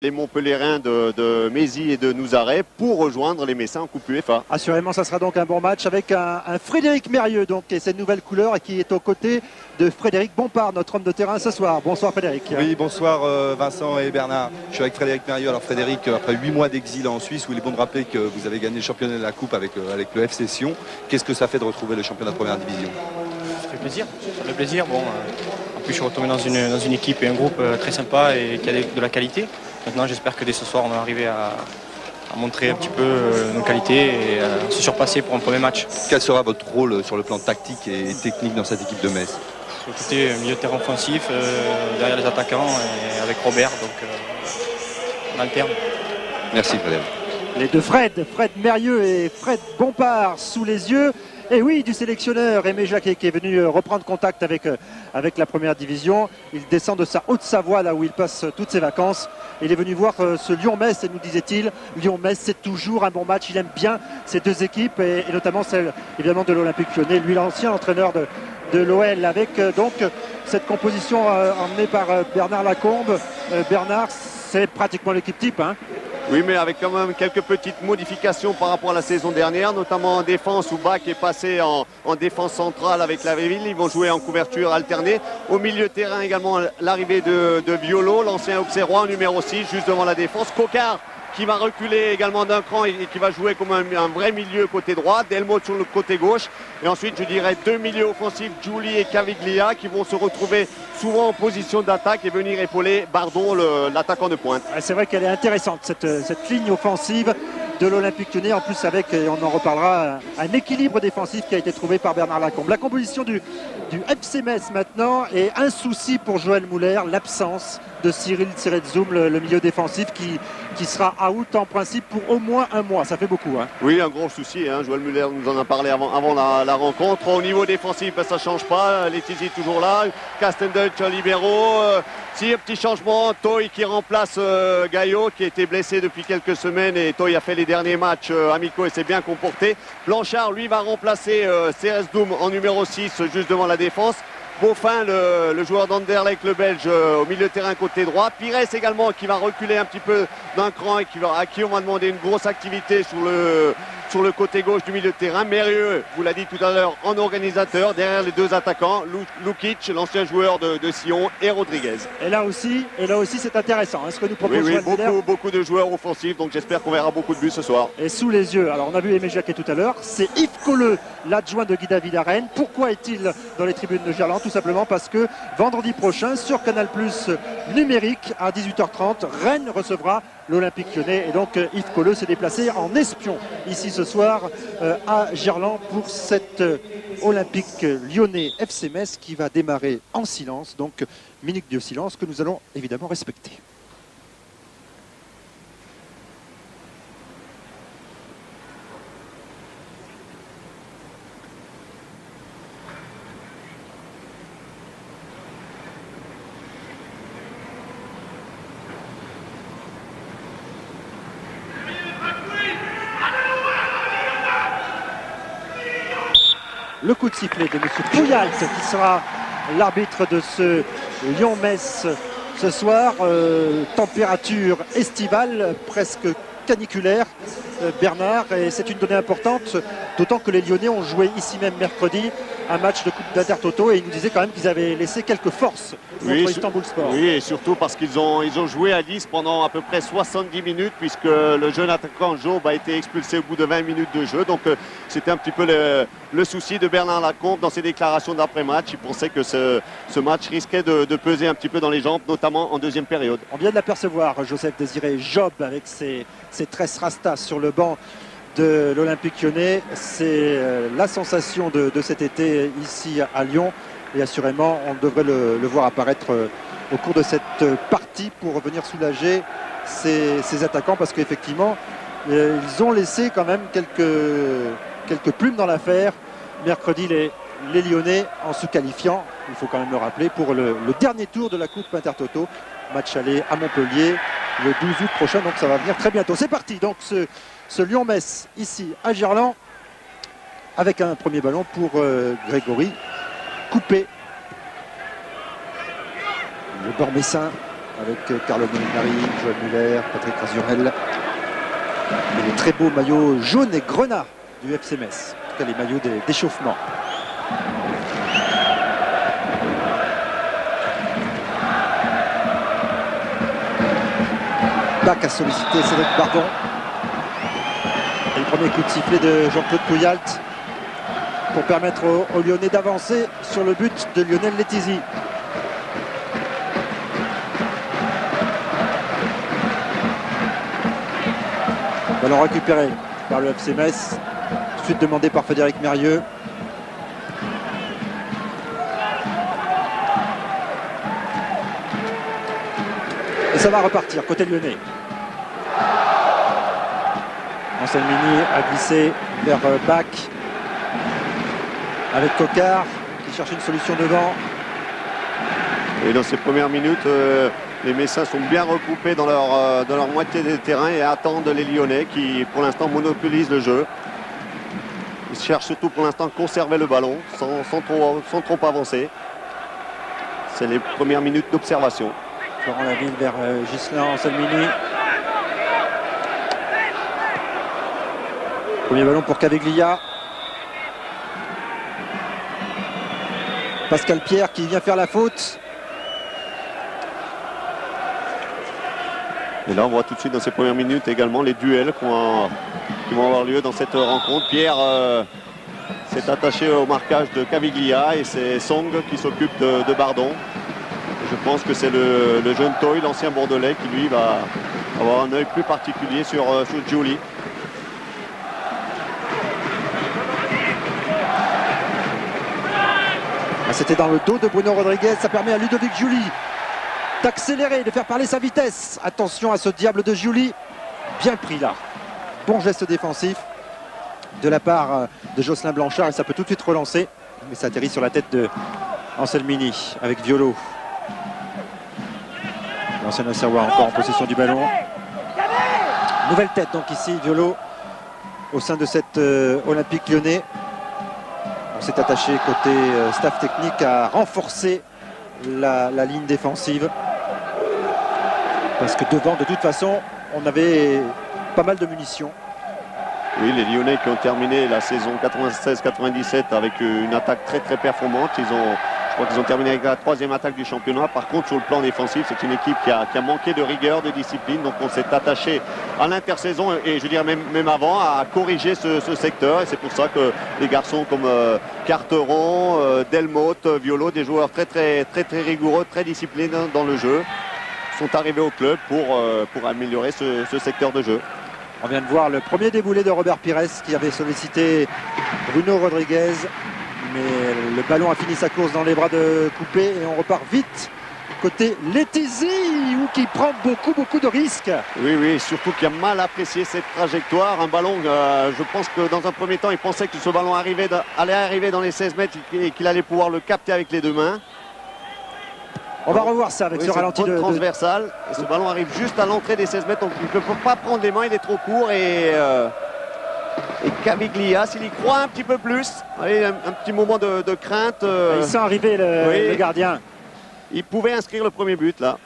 Les Montpellierins de Mézy et de Nouzaret pour rejoindre les Messins en Coupe UEFA. Assurément, ça sera donc un bon match avec un Frédéric Mérieux donc, et cette nouvelle couleur et qui est aux côtés de Frédéric Bompard, notre homme de terrain ce soir. Bonsoir Frédéric. Oui, bonsoir Vincent et Bernard. Je suis avec Frédéric Mérieux. Alors Frédéric, après 8 mois d'exil en Suisse, où il est bon de rappeler que vous avez gagné le championnat de la Coupe avec le FC Sion. Qu'est-ce que ça fait de retrouver le championnat de première division? Ça fait plaisir. Ça fait plaisir. Bon, en plus, je suis retombé dans une équipe et un groupe très sympa et qui a de la qualité. Maintenant, j'espère que dès ce soir, on va arriver à montrer un petit peu nos qualités et à se surpasser pour un premier match. Quel sera votre rôle sur le plan tactique et technique dans cette équipe de Metz? Écoutez, milieu de terrain offensif, derrière les attaquants et avec Robert, donc on alterne. Merci Frédéric. Les deux Fred Mérieux et Fred Bompard sous les yeux. Et oui, du sélectionneur Aimé Jacquet qui est venu reprendre contact avec la première division. Il descend de sa Haute-Savoie, là où il passe toutes ses vacances. Il est venu voir ce Lyon-Metz et nous disait-il, Lyon-Metz c'est toujours un bon match. Il aime bien ces deux équipes et notamment celle évidemment de l'Olympique Lyonnais. Lui, l'ancien entraîneur de l'OL avec donc cette composition emmenée par Bernard Lacombe. Bernard, c'est pratiquement l'équipe type, hein. Oui, mais avec quand même quelques petites modifications par rapport à la saison dernière, notamment en défense où Bach est passé en défense centrale avec la Ville. Ils vont jouer en couverture alternée. Au milieu de terrain également l'arrivée de Violo, l'ancien Auxerrois numéro 6, juste devant la défense. Cocard qui va reculer également d'un cran et qui va jouer comme un vrai milieu côté droit. Delmotte sur le côté gauche. Et ensuite, je dirais deux milieux offensifs, Giuli et Caviglia, qui vont se retrouver souvent en position d'attaque et venir épauler Bardon, l'attaquant de pointe. C'est vrai qu'elle est intéressante, cette ligne offensive de l'Olympique Lyonnais. En plus, avec, et on en reparlera, un équilibre défensif qui a été trouvé par Bernard Lacombe. La composition du FC Metz maintenant et un souci pour Joël Mouler, l'absence de Cyril Tseretzoum, le milieu défensif qui sera out en principe pour au moins un mois. Ça fait beaucoup, hein. Oui, un gros souci, hein. Joël Muller nous en a parlé avant la rencontre. Au niveau défensif, ça ne change pas. Letizy toujours là. Castendutch libéraux. Si un petit changement, Toy qui remplace Gaillot qui était blessé depuis quelques semaines et Toy a fait les derniers matchs amicaux et s'est bien comporté. Blanchard, lui, va remplacer Tseretzoum en numéro 6 juste devant la défense. Beaufin, le joueur d'Anderlecht, le Belge, au milieu de terrain côté droit. Pires également qui va reculer un petit peu d'un cran et à qui on va demander une grosse activité sur le côté gauche du milieu de terrain. Mérieux, vous l'a dit tout à l'heure, en organisateur, derrière les deux attaquants, Lukic, l'ancien joueur de Sion, et Rodriguez. Et là aussi c'est intéressant, hein, ce que nous propose oui, Joël beaucoup de joueurs offensifs, donc j'espère qu'on verra beaucoup de buts ce soir. Et sous les yeux, alors on a vu Aimé Jacquet tout à l'heure, c'est Yves Colleux, l'adjoint de Guy David à Rennes. Pourquoi est-il dans les tribunes de Gerland? Tout simplement parce que vendredi prochain, sur Canal+ numérique, à 18h30, Rennes recevra l'Olympique Lyonnais. Et donc Yves Colleux s'est déplacé en espion ici ce soir à Gerland pour cet Olympique Lyonnais FC Metz qui va démarrer en silence. Donc minute de silence que nous allons évidemment respecter. Le coup de sifflet de M. Pouyalte qui sera l'arbitre de ce Lyon-Metz ce soir. Température estivale, presque caniculaire, Bernard, et c'est une donnée importante, d'autant que les Lyonnais ont joué ici même mercredi un match de Coupe d'Intertoto et ils nous disaient quand même qu'ils avaient laissé quelques forces contre Istanbul Sport. Oui, et surtout parce qu'ils ont joué à 10 pendant à peu près 70 minutes puisque le jeune attaquant Job a été expulsé au bout de 20 minutes de jeu. Donc c'était un petit peu le souci de Bernard Lacombe dans ses déclarations d'après-match. Il pensait que ce match risquait de peser un petit peu dans les jambes, notamment en deuxième période. On vient de l'apercevoir, Joseph Désiré Job avec ses tresses rastas sur le banc de l'Olympique Lyonnais. C'est la sensation de cet été ici à Lyon et assurément on devrait le voir apparaître au cours de cette partie pour venir soulager ses attaquants parce qu'effectivement ils ont laissé quand même quelques plumes dans l'affaire mercredi les Lyonnais en se qualifiant, il faut quand même le rappeler, pour le dernier tour de la Coupe Intertoto, match aller à Montpellier le 12 août prochain, donc ça va venir très bientôt. C'est parti, donc ce Lyon-Metz ici à Gerland avec un premier ballon pour Grégory coupé. Le bord messin avec Carlo Molinari, Joël Muller, Patrick Razurel. Et le très beau maillot jaune et grenat du FC Metz. En tout cas, les maillots d'échauffement. Bach a sollicité Cédric Bardon. Et le premier coup de sifflet de Jean-Claude Pouyalte pour permettre aux Lyonnais d'avancer sur le but de Lionel Letizy. Ballon récupéré par le FC Metz, tout de suite demandé par Frédéric Mérieux. Et ça va repartir côté lyonnais. Anselmini a glissé vers Bach avec Coquard qui cherche une solution devant. Et dans ces premières minutes, les Messins sont bien regroupés dans leur moitié des terrains et attendent les Lyonnais qui pour l'instant monopolisent le jeu. Ils cherchent surtout pour l'instant à conserver le ballon sans trop avancer. C'est les premières minutes d'observation. Florent Laville vers Ghislain Anselmini. Premier ballon pour Caviglia. Pascal Pierre qui vient faire la faute. Et là on voit tout de suite dans ces premières minutes également les duels qui vont avoir lieu dans cette rencontre. Pierre s'est attaché au marquage de Caviglia et c'est Song qui s'occupe de Bardon. Et je pense que c'est le jeune Toy, l'ancien Bordelais, qui lui va avoir un œil plus particulier sur Giuli. C'était dans le dos de Bruno Rodriguez, ça permet à Ludovic Giuli d'accélérer, de faire parler sa vitesse. Attention à ce diable de Giuli, bien pris là. Bon geste défensif de la part de Jocelyn Blanchard et ça peut tout de suite relancer. Mais ça atterrit sur la tête de Anselmini avec Violo. L'ancien Auxerrois encore en possession du ballon. Nouvelle tête donc ici, Violo, au sein de cette Olympique Lyonnais. On s'est attaché côté staff technique à renforcer la ligne défensive. Parce que devant, de toute façon, on avait pas mal de munitions. Oui, les Lyonnais qui ont terminé la saison 96-97 avec une attaque très performante. Je crois qu'ils ont terminé avec la 3e attaque du championnat. Par contre, sur le plan défensif, c'est une équipe qui a manqué de rigueur, de discipline. Donc on s'est attaché à l'intersaison et je dirais même avant à corriger ce secteur. Et c'est pour ça que les garçons comme Carteron, Delmotte, Violo, des joueurs très rigoureux, très disciplinés dans le jeu, sont arrivés au club pour améliorer ce secteur de jeu. On vient de voir le premier déboulé de Robert Pires qui avait sollicité Bruno Rodriguez. Mais le ballon a fini sa course dans les bras de Coupé et on repart vite côté Letizy qui prend beaucoup de risques. Oui, surtout qu'il a mal apprécié cette trajectoire. Un ballon, je pense que dans un premier temps, il pensait que ce ballon allait arriver dans les 16 mètres et qu'il allait pouvoir le capter avec les deux mains. On va revoir ça avec ce ralenti de transversal. Et ce ballon arrive juste à l'entrée des 16 mètres, donc il ne peut pas prendre les mains, il est trop court et Caviglia, s'il y croit un petit peu plus, allez, un petit moment de crainte. Il sent arriver le gardien. Il pouvait inscrire le premier but là.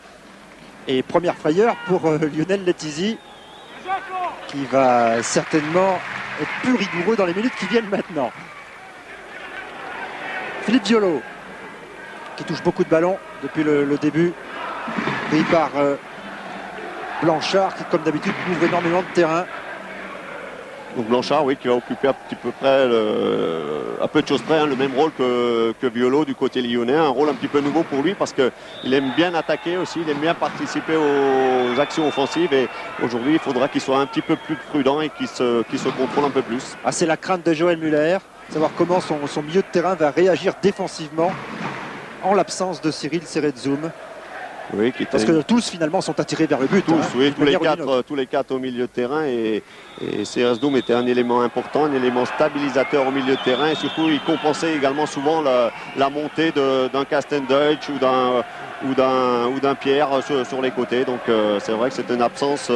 Et première frayeur pour Lionel Letizy, qui va certainement être plus rigoureux dans les minutes qui viennent maintenant. Philippe Violo, qui touche beaucoup de ballons depuis le début, pris par Blanchard, qui comme d'habitude couvre énormément de terrain. Donc Blanchard, oui, qui va occuper à peu de choses près, le même rôle que Violo du côté lyonnais. Un rôle un petit peu nouveau pour lui parce qu'il aime bien attaquer aussi, il aime bien participer aux actions offensives. Et aujourd'hui, il faudra qu'il soit un petit peu plus prudent et qu'il se contrôle un peu plus. Ah, c'est la crainte de Joël Muller, savoir comment son milieu de terrain va réagir défensivement en l'absence de Cyril Seretszoum. Oui, parce que tous finalement sont attirés vers le but. Tous les quatre au milieu de terrain et Seretszoum était un élément important, un élément stabilisateur au milieu de terrain et surtout il compensait également souvent la montée d'un Castendeutsch ou d'un Pierre sur les côtés. Donc c'est vrai que c'est une absence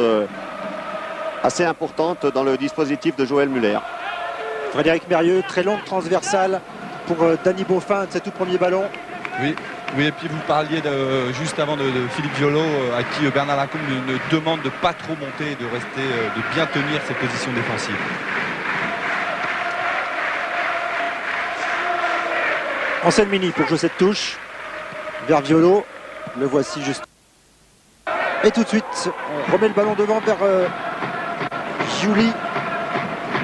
assez importante dans le dispositif de Joël Muller. Frédéric Mérieux, très longue transversale pour Danny Beaufin de ses tout premiers ballons. Oui, Oui, et puis vous parliez juste avant de Philippe Violo, à qui Bernard Lacombe ne demande de pas trop monter et de rester, de bien tenir ses positions défensives. Anselmini pour jouer cette touche vers Violo. Le voici juste. Et tout de suite, on remet le ballon devant vers Giuli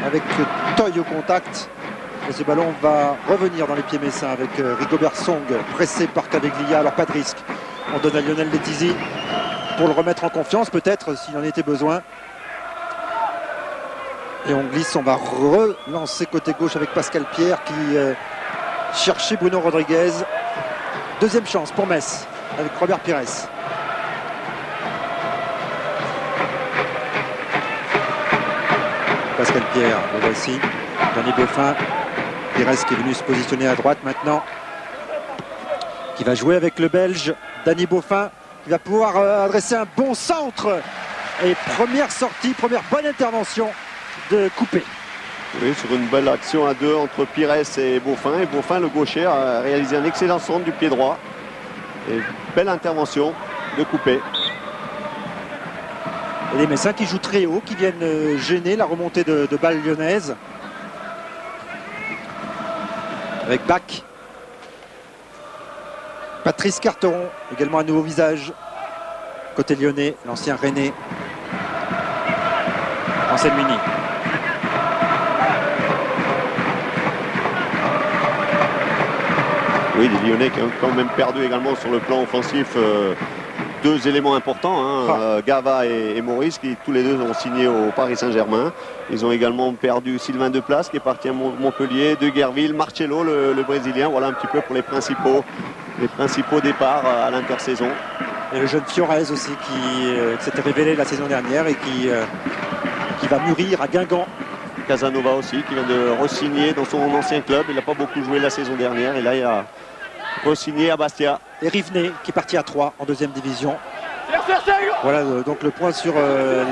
avec Toy au contact. Et ce ballon va revenir dans les pieds messins avec Rigobert Song pressé par Caveglia. Alors pas de risque. On donne à Lionel Letizi pour le remettre en confiance peut-être s'il en était besoin. Et on glisse, on va relancer côté gauche avec Pascal Pierre qui cherchait Bruno Rodriguez. Deuxième chance pour Metz avec Robert Pires. Pascal Pierre, le voici. Danny Beaufin. Pires qui est venu se positionner à droite maintenant. Qui va jouer avec le Belge Danny Beaufin. Qui va pouvoir adresser un bon centre. Et première sortie, première bonne intervention de Coupé. Oui, sur une belle action à deux entre Pires et Beaufin. Et Beaufin, le gaucher, a réalisé un excellent centre du pied droit. Et belle intervention de Coupé. Et les Messins qui jouent très haut, qui viennent gêner la remontée de balles lyonnaises. Avec Bach. Patrice Carteron, également un nouveau visage. Côté lyonnais, l'ancien Rennais. Anselmini. Oui, les Lyonnais qui ont quand même perdu également sur le plan offensif deux éléments importants, hein, Gava et Maurice, qui tous les deux ont signé au Paris Saint-Germain. Ils ont également perdu Sylvain Deplace qui est parti à Montpellier, De Guerville, Marcello, le Brésilien. Voilà un petit peu pour les principaux départs à l'intersaison. Et le jeune Fiorez aussi qui s'était révélé la saison dernière et qui va mûrir à Guingamp. Casanova aussi qui vient de re-signer dans son ancien club. Il n'a pas beaucoup joué la saison dernière et là il a re-signé à Bastia. Et Rivenet qui est parti à 3 en deuxième division. Voilà donc le point sur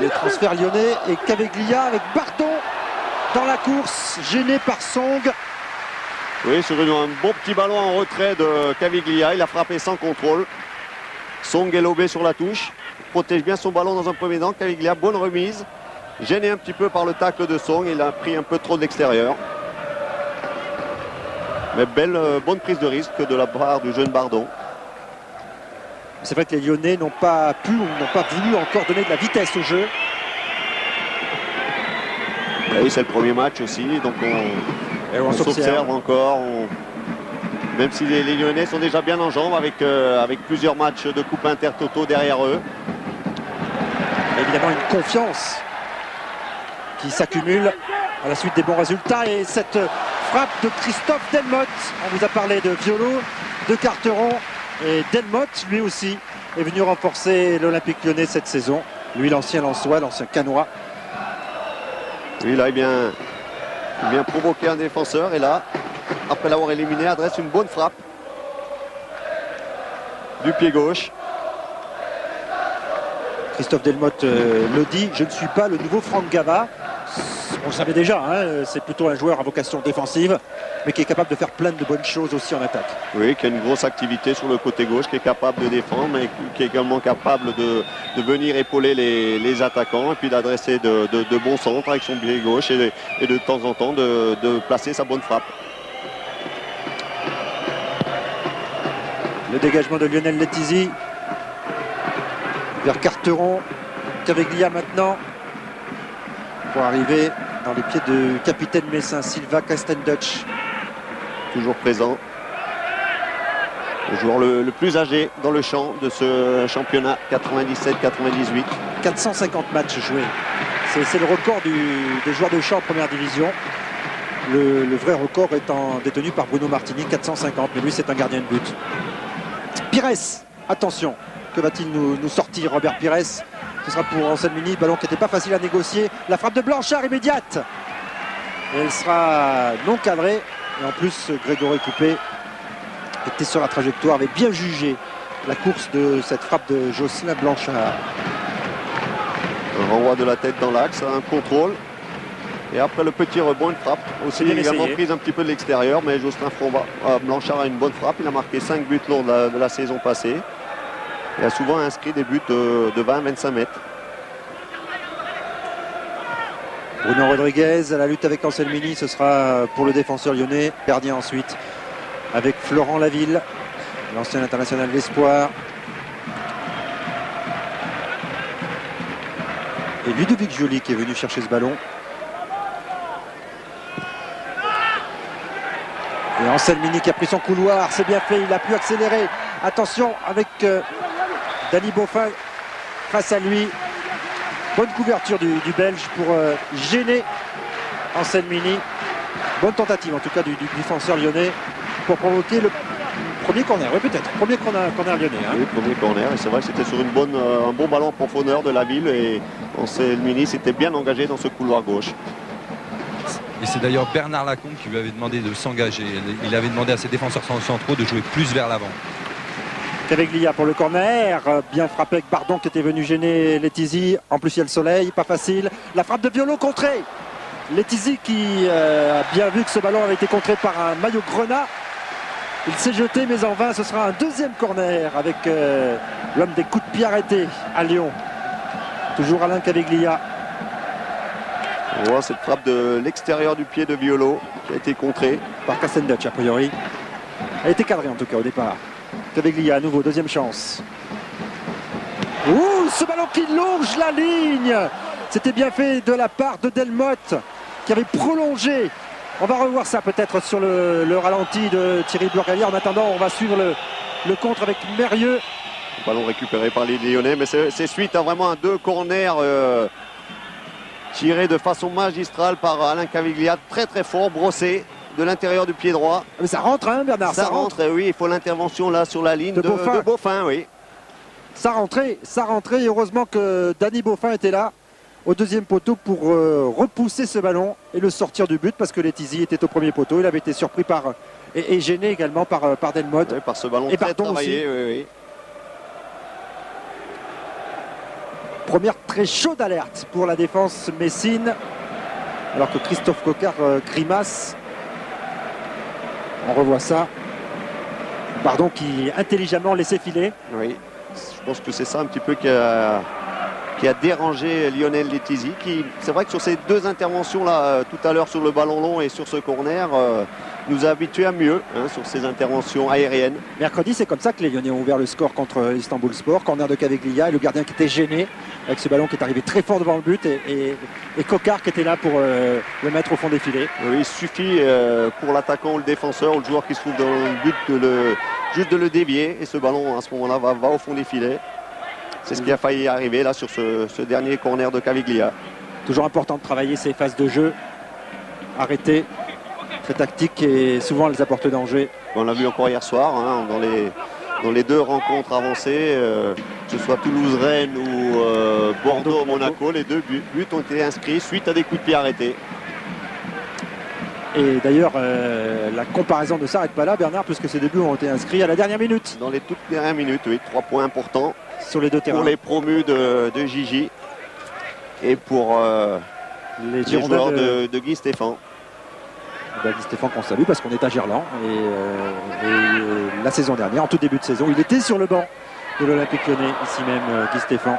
les transferts lyonnais. Et Caveglia avec Bardon dans la course, gêné par Song. Oui, sur un bon petit ballon en retrait de Caveglia. Il a frappé sans contrôle. Song est lobé sur la touche. Il protège bien son ballon dans un premier temps. Caveglia, bonne remise. Gêné un petit peu par le tacle de Song. Il a pris un peu trop de l'extérieur. Mais bonne prise de risque de la part du jeune Bardon. C'est vrai que les Lyonnais n'ont pas pu ou n'ont pas voulu encore donner de la vitesse au jeu. Oui, c'est le premier match aussi. Donc on s'observe encore. Même si les Lyonnais sont déjà bien en jambes avec plusieurs matchs de coupe intertotaux derrière eux. Évidemment une confiance qui s'accumule à la suite des bons résultats. Et cette frappe de Christophe Delmotte. On vous a parlé de Violo, de Carteron. Et Delmotte, lui aussi, est venu renforcer l'Olympique Lyonnais cette saison. Lui, l'ancien Lensois, l'ancien Canois. Lui, là, il vient provoquer un défenseur. Et là, après l'avoir éliminé, adresse une bonne frappe du pied gauche. Christophe Delmotte le dit, je ne suis pas le nouveau Franck Gava. On le savait déjà, hein, c'est plutôt un joueur à vocation défensive, mais qui est capable de faire plein de bonnes choses aussi en attaque. Oui, qui a une grosse activité sur le côté gauche, qui est capable de défendre, mais qui est également capable de venir épauler les attaquants et puis d'adresser de bons centres avec son pied gauche et de temps en temps de placer sa bonne frappe. Le dégagement de Lionel Letizi vers Carteron. Caveglia maintenant pour arriver dans les pieds de capitaine messin Silva Castendutch. Toujours présent. Le joueur le plus âgé dans le champ de ce championnat 97-98. 450 matchs joués. C'est le record des joueurs de champ en première division. Le vrai record étant détenu par Bruno Martini, 450. Mais lui, c'est un gardien de but. Pires, attention. Que va-t-il nous sortir, Robert Pires? Ce sera pour Anselmini, ballon qui n'était pas facile à négocier. La frappe de Blanchard immédiate. Et elle sera non cadrée. Et en plus, Grégory Coupé était sur la trajectoire, avait bien jugé la course de cette frappe de Jocelyn Blanchard. Un renvoi de la tête dans l'axe, un contrôle. Et après le petit rebond, une frappe aussi également prise un petit peu de l'extérieur, mais Jocelyn Blanchard a une bonne frappe. Il a marqué 5 buts lors de la saison passée. Il a souvent inscrit des buts de 20-25 mètres. Bruno Rodriguez à la lutte avec Anselmini, ce sera pour le défenseur lyonnais. Gardien ensuite avec Florent Laville, l'ancien international d'espoir. Et Ludovic Joly qui est venu chercher ce ballon. Et Anselmini qui a pris son couloir, c'est bien fait, il a pu accélérer. Attention avec Dany Boffin face à lui. Bonne couverture du Belge pour gêner Anselmini. Bonne tentative en tout cas du défenseur lyonnais pour provoquer le premier corner. Oui, peut-être. Premier corner lyonnais. Hein. Oui, premier corner. Et c'est vrai que c'était sur un bon ballon en profondeur de la ville. Et Anselmini s'était bien engagé dans ce couloir gauche. Et c'est d'ailleurs Bernard Lacombe qui lui avait demandé de s'engager. Il avait demandé à ses défenseurs centraux de jouer plus vers l'avant. Caveglia pour le corner, bien frappé avec Bardon qui était venu gêner Letizy. En plus il y a le soleil, pas facile. La frappe de Violo contrée. Letizy qui a bien vu que ce ballon avait été contré par un maillot Grenat. Il s'est jeté mais en vain, ce sera un deuxième corner avec l'homme des coups de pied arrêtés à Lyon. Toujours Alain Caveglia. On voit cette frappe de l'extérieur du pied de Violo qui a été contrée par Kastendutch a priori. Elle a été cadrée en tout cas au départ. Caveglia à nouveau, deuxième chance. Ouh, ce ballon qui longe la ligne. C'était bien fait de la part de Delmotte qui avait prolongé. On va revoir ça peut-être sur le ralenti de Thierry Burgalia. En attendant, on va suivre le contre avec Mérieux. Ballon récupéré par les Lyonnais, mais c'est suite à vraiment un 2 corners tirés de façon magistrale par Alain Caveglia, très très fort, brossé de l'intérieur du pied droit. Mais ça rentre, hein, Bernard. Ça rentre, oui, il faut l'intervention là sur la ligne de Boffin, oui. Ça rentrait, et heureusement que Dany Boffin était là au deuxième poteau pour repousser ce ballon et le sortir du but parce que Letizy était au premier poteau. Il avait été surpris et gêné également par Delmotte. Oui, par ce ballon et très travaillé. Oui. Première très chaude alerte pour la défense messine. Alors que Christophe Coquard grimace. On revoit ça. Pardon, qui intelligemment laissé filer. Oui, je pense que c'est ça un petit peu qui a dérangé Lionel Letizy. C'est vrai que sur ces deux interventions là, tout à l'heure sur le ballon long et sur ce corner, nous a habitués à mieux sur ces interventions aériennes. Mercredi, c'est comme ça que les Lyonnais ont ouvert le score contre Istanbul-Sport. Corner de Caveglia et le gardien qui était gêné avec ce ballon qui est arrivé très fort devant le but et Coquard qui était là pour le mettre au fond des filets. Oui, il suffit pour l'attaquant ou le défenseur ou le joueur qui se trouve dans le but juste de le dévier et ce ballon à ce moment-là va au fond des filets. C'est ce qui a failli arriver là sur ce dernier corner de Caveglia. Toujours important de travailler ces phases de jeu arrêtées, très tactiques et souvent elles apportent danger. On l'a vu encore hier soir dans les deux rencontres avancées, que ce soit Toulouse-Rennes ou Bordeaux-Monaco, les deux buts ont été inscrits suite à des coups de pied arrêtés. Et d'ailleurs, la comparaison ne s'arrête pas là, Bernard, puisque ces deux buts ont été inscrits à la dernière minute. Dans les toutes dernières minutes, oui, 3 points importants sur les deux terrains. Pour les promus de Gigi et pour les joueurs de Guy Stéphane. Guy Stéphane qu'on salue parce qu'on est à Gerland et la saison dernière, en tout début de saison, il était sur le banc de l'Olympique Lyonnais, ici même Guy Stéphane.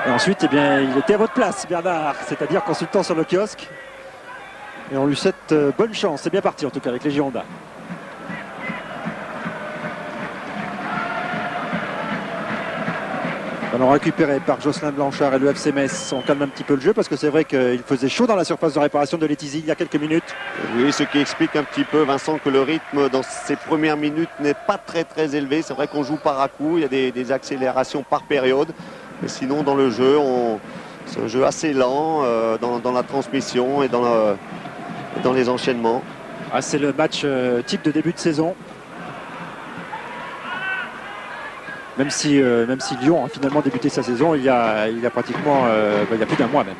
Et ensuite, eh bien, il était à votre place, Bernard, c'est-à-dire consultant sur le kiosque. Et on lui souhaite bonne chance. C'est bien parti en tout cas avec les Girondins. Ballon récupéré par Jocelyn Blanchard et le FC Metz. On calme un petit peu le jeu parce que c'est vrai qu'il faisait chaud dans la surface de réparation de Letizy il y a quelques minutes. Oui, ce qui explique un petit peu, Vincent, que le rythme dans ces premières minutes n'est pas très très élevé. C'est vrai qu'on joue par à coup, il y a des accélérations par période. Mais sinon, dans le jeu, c'est un jeu assez lent dans la transmission et dans les enchaînements. Ah, c'est le match type de début de saison. Même si Lyon a finalement débuté sa saison il y a pratiquement il y a plus d'un mois même.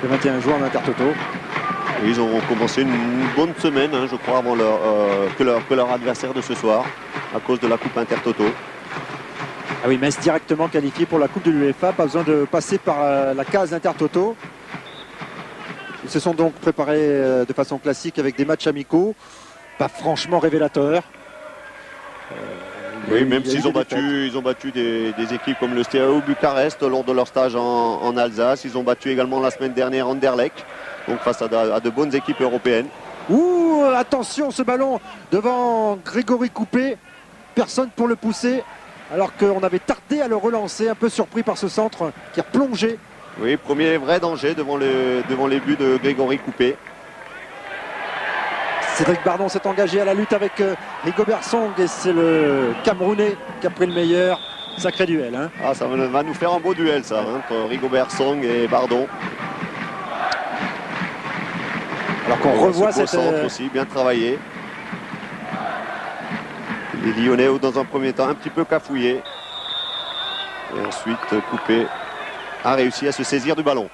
Le 21 juin en Intertoto. Oui, ils ont commencé une bonne semaine, je crois, avant que leur adversaire de ce soir, à cause de la Coupe Intertoto. Ah oui, Metz directement qualifié pour la Coupe de l'UEFA, pas besoin de passer par la case Intertoto. Ils se sont donc préparés de façon classique avec des matchs amicaux, pas franchement révélateurs. Oui, même s'ils ont battu des équipes comme le Steaua Bucarest lors de leur stage en Alsace. Ils ont battu également la semaine dernière Anderlecht, donc face à de bonnes équipes européennes. Ouh, attention, ce ballon devant Grégory Coupé. Personne pour le pousser, alors qu'on avait tardé à le relancer, un peu surpris par ce centre qui a plongé. Oui, premier vrai danger devant les buts de Grégory Coupé. Cédric Bardon s'est engagé à la lutte avec Rigobert Song et c'est le Camerounais qui a pris le meilleur. Sacré duel. Hein. Ah, ça va nous faire un beau duel, ça, entre Rigobert Song et Bardon. Alors qu'on revoit cette centre aussi, bien travaillé. Les Lyonnais, dans un premier temps, un petit peu cafouillés. Et ensuite, Coupé a réussi à se saisir du ballon.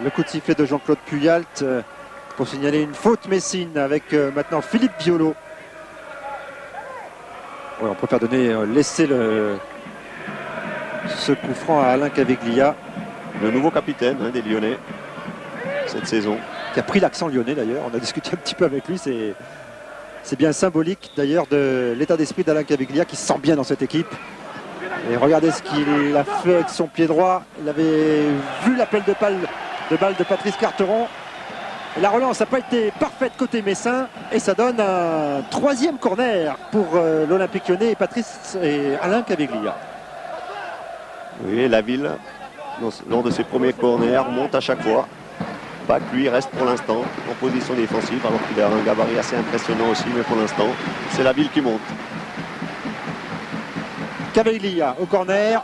Le coup de sifflet de Jean-Claude Puyalt pour signaler une faute messine avec maintenant Philippe Biolo. Ouais, on préfère laisser ce coup franc à Alain Caveglia. Le nouveau capitaine des Lyonnais cette saison. Qui a pris l'accent lyonnais d'ailleurs. On a discuté un petit peu avec lui. C'est bien symbolique d'ailleurs de l'état d'esprit d'Alain Caveglia qui se sent bien dans cette équipe. Et regardez ce qu'il a fait avec son pied droit. Il avait vu l'appel de balle de Patrice Carteron. Et la relance n'a pas été parfaite côté messin. Et ça donne un troisième corner pour l'Olympique Lyonnais et Alain Caveglia. Oui, la ville, lors de ses premiers corners, monte à chaque fois. Bach, lui, reste pour l'instant en position défensive, alors qu'il a un gabarit assez impressionnant aussi, mais pour l'instant, c'est la ville qui monte. Caveglia au corner.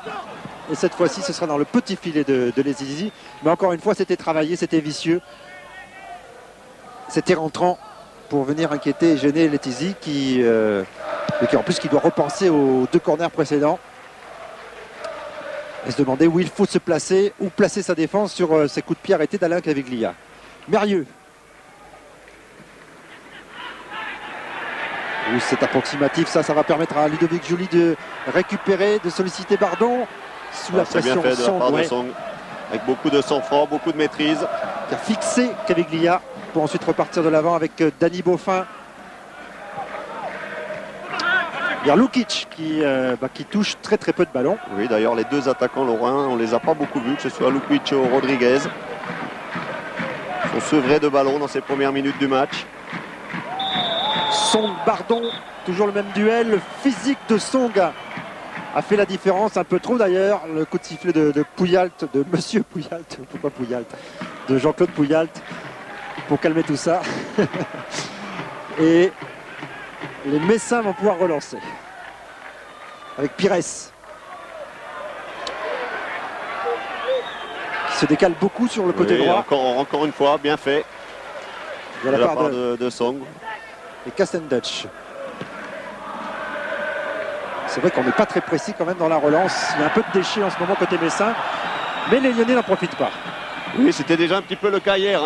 Et cette fois-ci, ce sera dans le petit filet de l'Ezizi. Mais encore une fois, c'était travaillé, c'était vicieux. C'était rentrant pour venir inquiéter et gêner Letizi qui en plus qui doit repenser aux deux corners précédents et se demander où il faut se placer, où placer sa défense sur ces coups de pied arrêtés d'Alain Caveglia. Mérieux. Oui, c'est approximatif, ça va permettre à Ludovic Joly de récupérer, de solliciter Bardon sous la pression. C'est bien fait de la part de Song, avec beaucoup de sang-froid, beaucoup de maîtrise. Qui a fixé Caveglia pour ensuite repartir de l'avant avec Dany Beaufin. Il y a Lukic qui touche très peu de ballons. Oui, d'ailleurs les deux attaquants lorrains, on ne les a pas beaucoup vus, que ce soit Lukic ou Rodriguez. Ils sont sevrés de ballons dans ces premières minutes du match. Song Bardon, toujours le même duel. Le physique de Song a fait la différence, un peu trop d'ailleurs. Le coup de sifflet de Puyalt, de Monsieur Puyalt, pourquoi Puyalt, de Jean-Claude Puyalt, pour calmer tout ça. Et les Messins vont pouvoir relancer. Avec Pires. Qui se décale beaucoup sur le côté droit. Encore une fois, bien fait. De la part de Song. Et Castendutch. C'est vrai qu'on n'est pas très précis quand même dans la relance. Il y a un peu de déchets en ce moment côté Messin. Mais les Lyonnais n'en profitent pas. Oui, c'était déjà un petit peu le cas hier,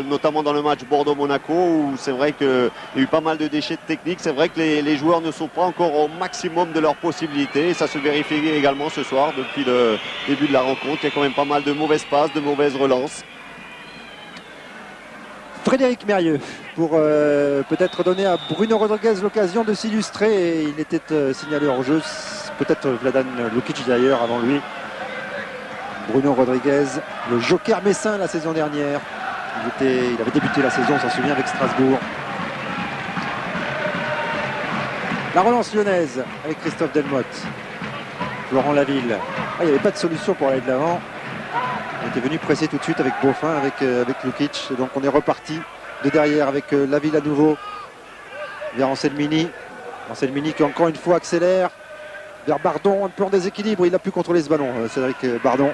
notamment dans le match Bordeaux-Monaco, où c'est vrai qu'il y a eu pas mal de déchets techniques. C'est vrai que les joueurs ne sont pas encore au maximum de leurs possibilités. Et ça se vérifie également ce soir, depuis le début de la rencontre. Il y a quand même pas mal de mauvaises passes, de mauvaises relances. Frédéric Mérieux, pour peut-être donner à Bruno Rodriguez l'occasion de s'illustrer. Et il était signalé hors jeu, peut-être Vladan Lukic d'ailleurs avant lui. Bruno Rodriguez, le joker messin la saison dernière. Il avait débuté la saison, on s'en souvient, avec Strasbourg. La relance lyonnaise avec Christophe Delmotte. Florent Laville. Il n'y avait pas de solution pour aller de l'avant. On était venu presser tout de suite avec Beaufin, avec Lukic. Et donc on est reparti de derrière avec Laville à nouveau. Vers Anselmini. Anselmini qui encore une fois accélère. Vers Bardon, un peu en déséquilibre. Il a pu contrôler ce ballon, Cédric Bardon.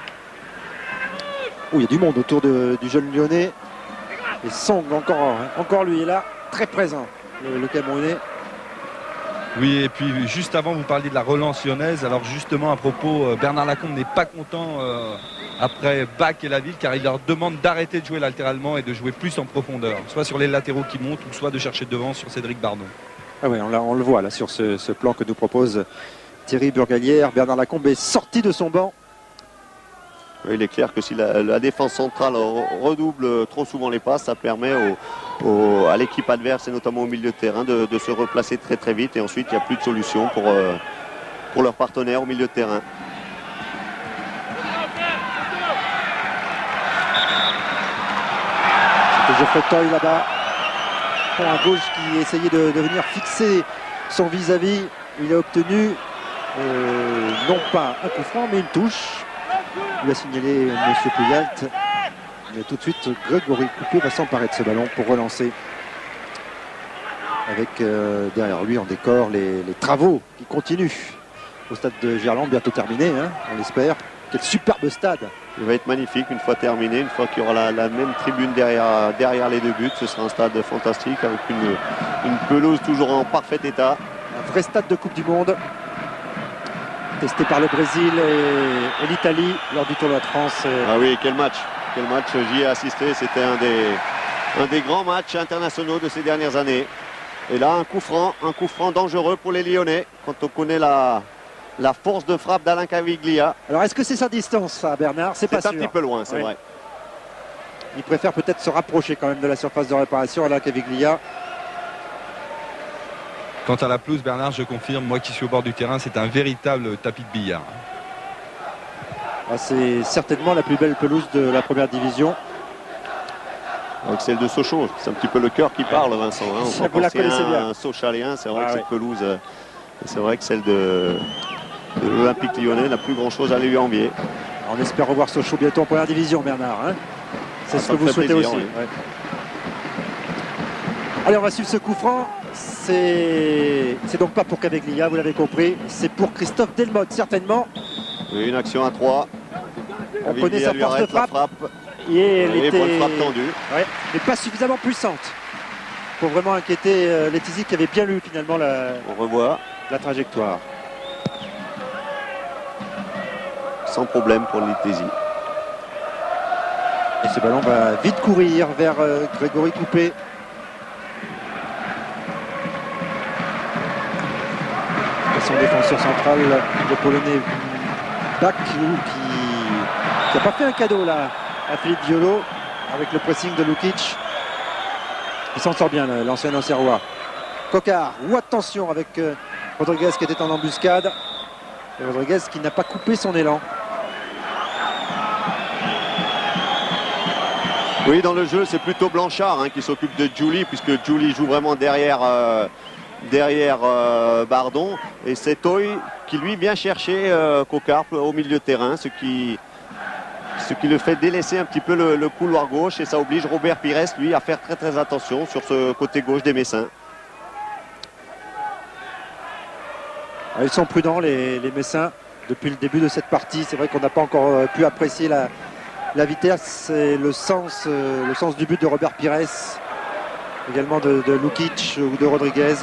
Oh, il y a du monde autour du jeune Lyonnais. Et Song, encore lui est là, très présent, le Camerounais. Oui, et puis juste avant, vous parliez de la relance lyonnaise. Alors justement, à propos, Bernard Lacombe n'est pas content après Bach et Laville, car il leur demande d'arrêter de jouer latéralement et de jouer plus en profondeur, soit sur les latéraux qui montent, ou soit de chercher devant sur Cédric Bardon. Ah oui, on le voit là sur ce plan que nous propose Thierry Burgalière. Bernard Lacombe est sorti de son banc Il est clair que si la défense centrale redouble trop souvent les passes, ça permet à l'équipe adverse et notamment au milieu de terrain de se replacer très très vite et ensuite il n'y a plus de solution pour leur partenaire au milieu de terrain. C'était Geoffrey Toye là-bas, à gauche qui essayait de venir fixer son vis-à-vis. Il a obtenu non pas un coup franc mais une touche. Il a signalé M. Pouyalt. Mais tout de suite, Grégory Coupé va s'emparer de ce ballon pour relancer. Avec derrière lui en décor les travaux qui continuent au stade de Gerland, bientôt terminé, hein, on l'espère. Quel superbe stade! Il va être magnifique une fois terminé, une fois qu'il y aura la même tribune derrière les deux buts. Ce sera un stade fantastique avec une pelouse toujours en parfait état. Un vrai stade de Coupe du Monde. Testé par le Brésil et l'Italie lors du Tournoi de France. Ah oui, quel match! Quel match, j'y ai assisté. C'était un des grands matchs internationaux de ces dernières années. Et là, un coup franc dangereux pour les Lyonnais quand on connaît la force de frappe d'Alain Caviglia. Alors, est-ce que c'est sa distance, ça, Bernard? C'est pas sûr. C'est un petit peu loin, c'est vrai. Il préfère peut-être se rapprocher quand même de la surface de réparation, Alain Caviglia. Quant à la pelouse, Bernard, je confirme, moi qui suis au bord du terrain, c'est un véritable tapis de billard. C'est certainement la plus belle pelouse de la première division. Avec celle de Sochaux, c'est un petit peu le cœur qui parle, Vincent. Hein. Vous la connaissez bien. Un Sochaléen, c'est vrai que cette pelouse, c'est vrai que celle de l'Olympique Lyonnais n'a plus grand-chose à lui envier. On espère revoir Sochaux bientôt en première division, Bernard. Hein, c'est ce que vous souhaitez aussi. Oui. Ouais. Allez, on va suivre ce coup franc. C'est donc pas pour Caviglia, vous l'avez compris. C'est pour Christophe Delmotte, certainement. Oui, une action à 3. On connaît sa force de frappe. Et bonne frappe tendue. Ouais, mais pas suffisamment puissante pour vraiment inquiéter Letizy qui avait bien lu finalement on revoit la trajectoire. Sans problème pour Letizy. Et ce ballon va vite courir vers Grégory Coupé. Son défenseur central, le Polonais Bach, qui n'a pas fait un cadeau là à Philippe Violo avec le pressing de Lukic. Il s'en sort bien, l'ancien Auxerrois. Coquard, ou attention avec Rodriguez qui était en embuscade. Et Rodriguez qui n'a pas coupé son élan. Oui, dans le jeu, c'est plutôt Blanchard qui s'occupe de Giuli, puisque Giuli joue vraiment derrière Bardon. Et c'est Toye qui lui vient chercher Coquard au milieu de terrain, ce qui le fait délaisser un petit peu le couloir gauche, et ça oblige Robert Pires lui à faire très très attention sur ce côté gauche des Messins. Ils sont prudents les Messins depuis le début de cette partie. C'est vrai qu'on n'a pas encore pu apprécier la vitesse et le sens du but de Robert Pires, également de Lukic ou de Rodriguez.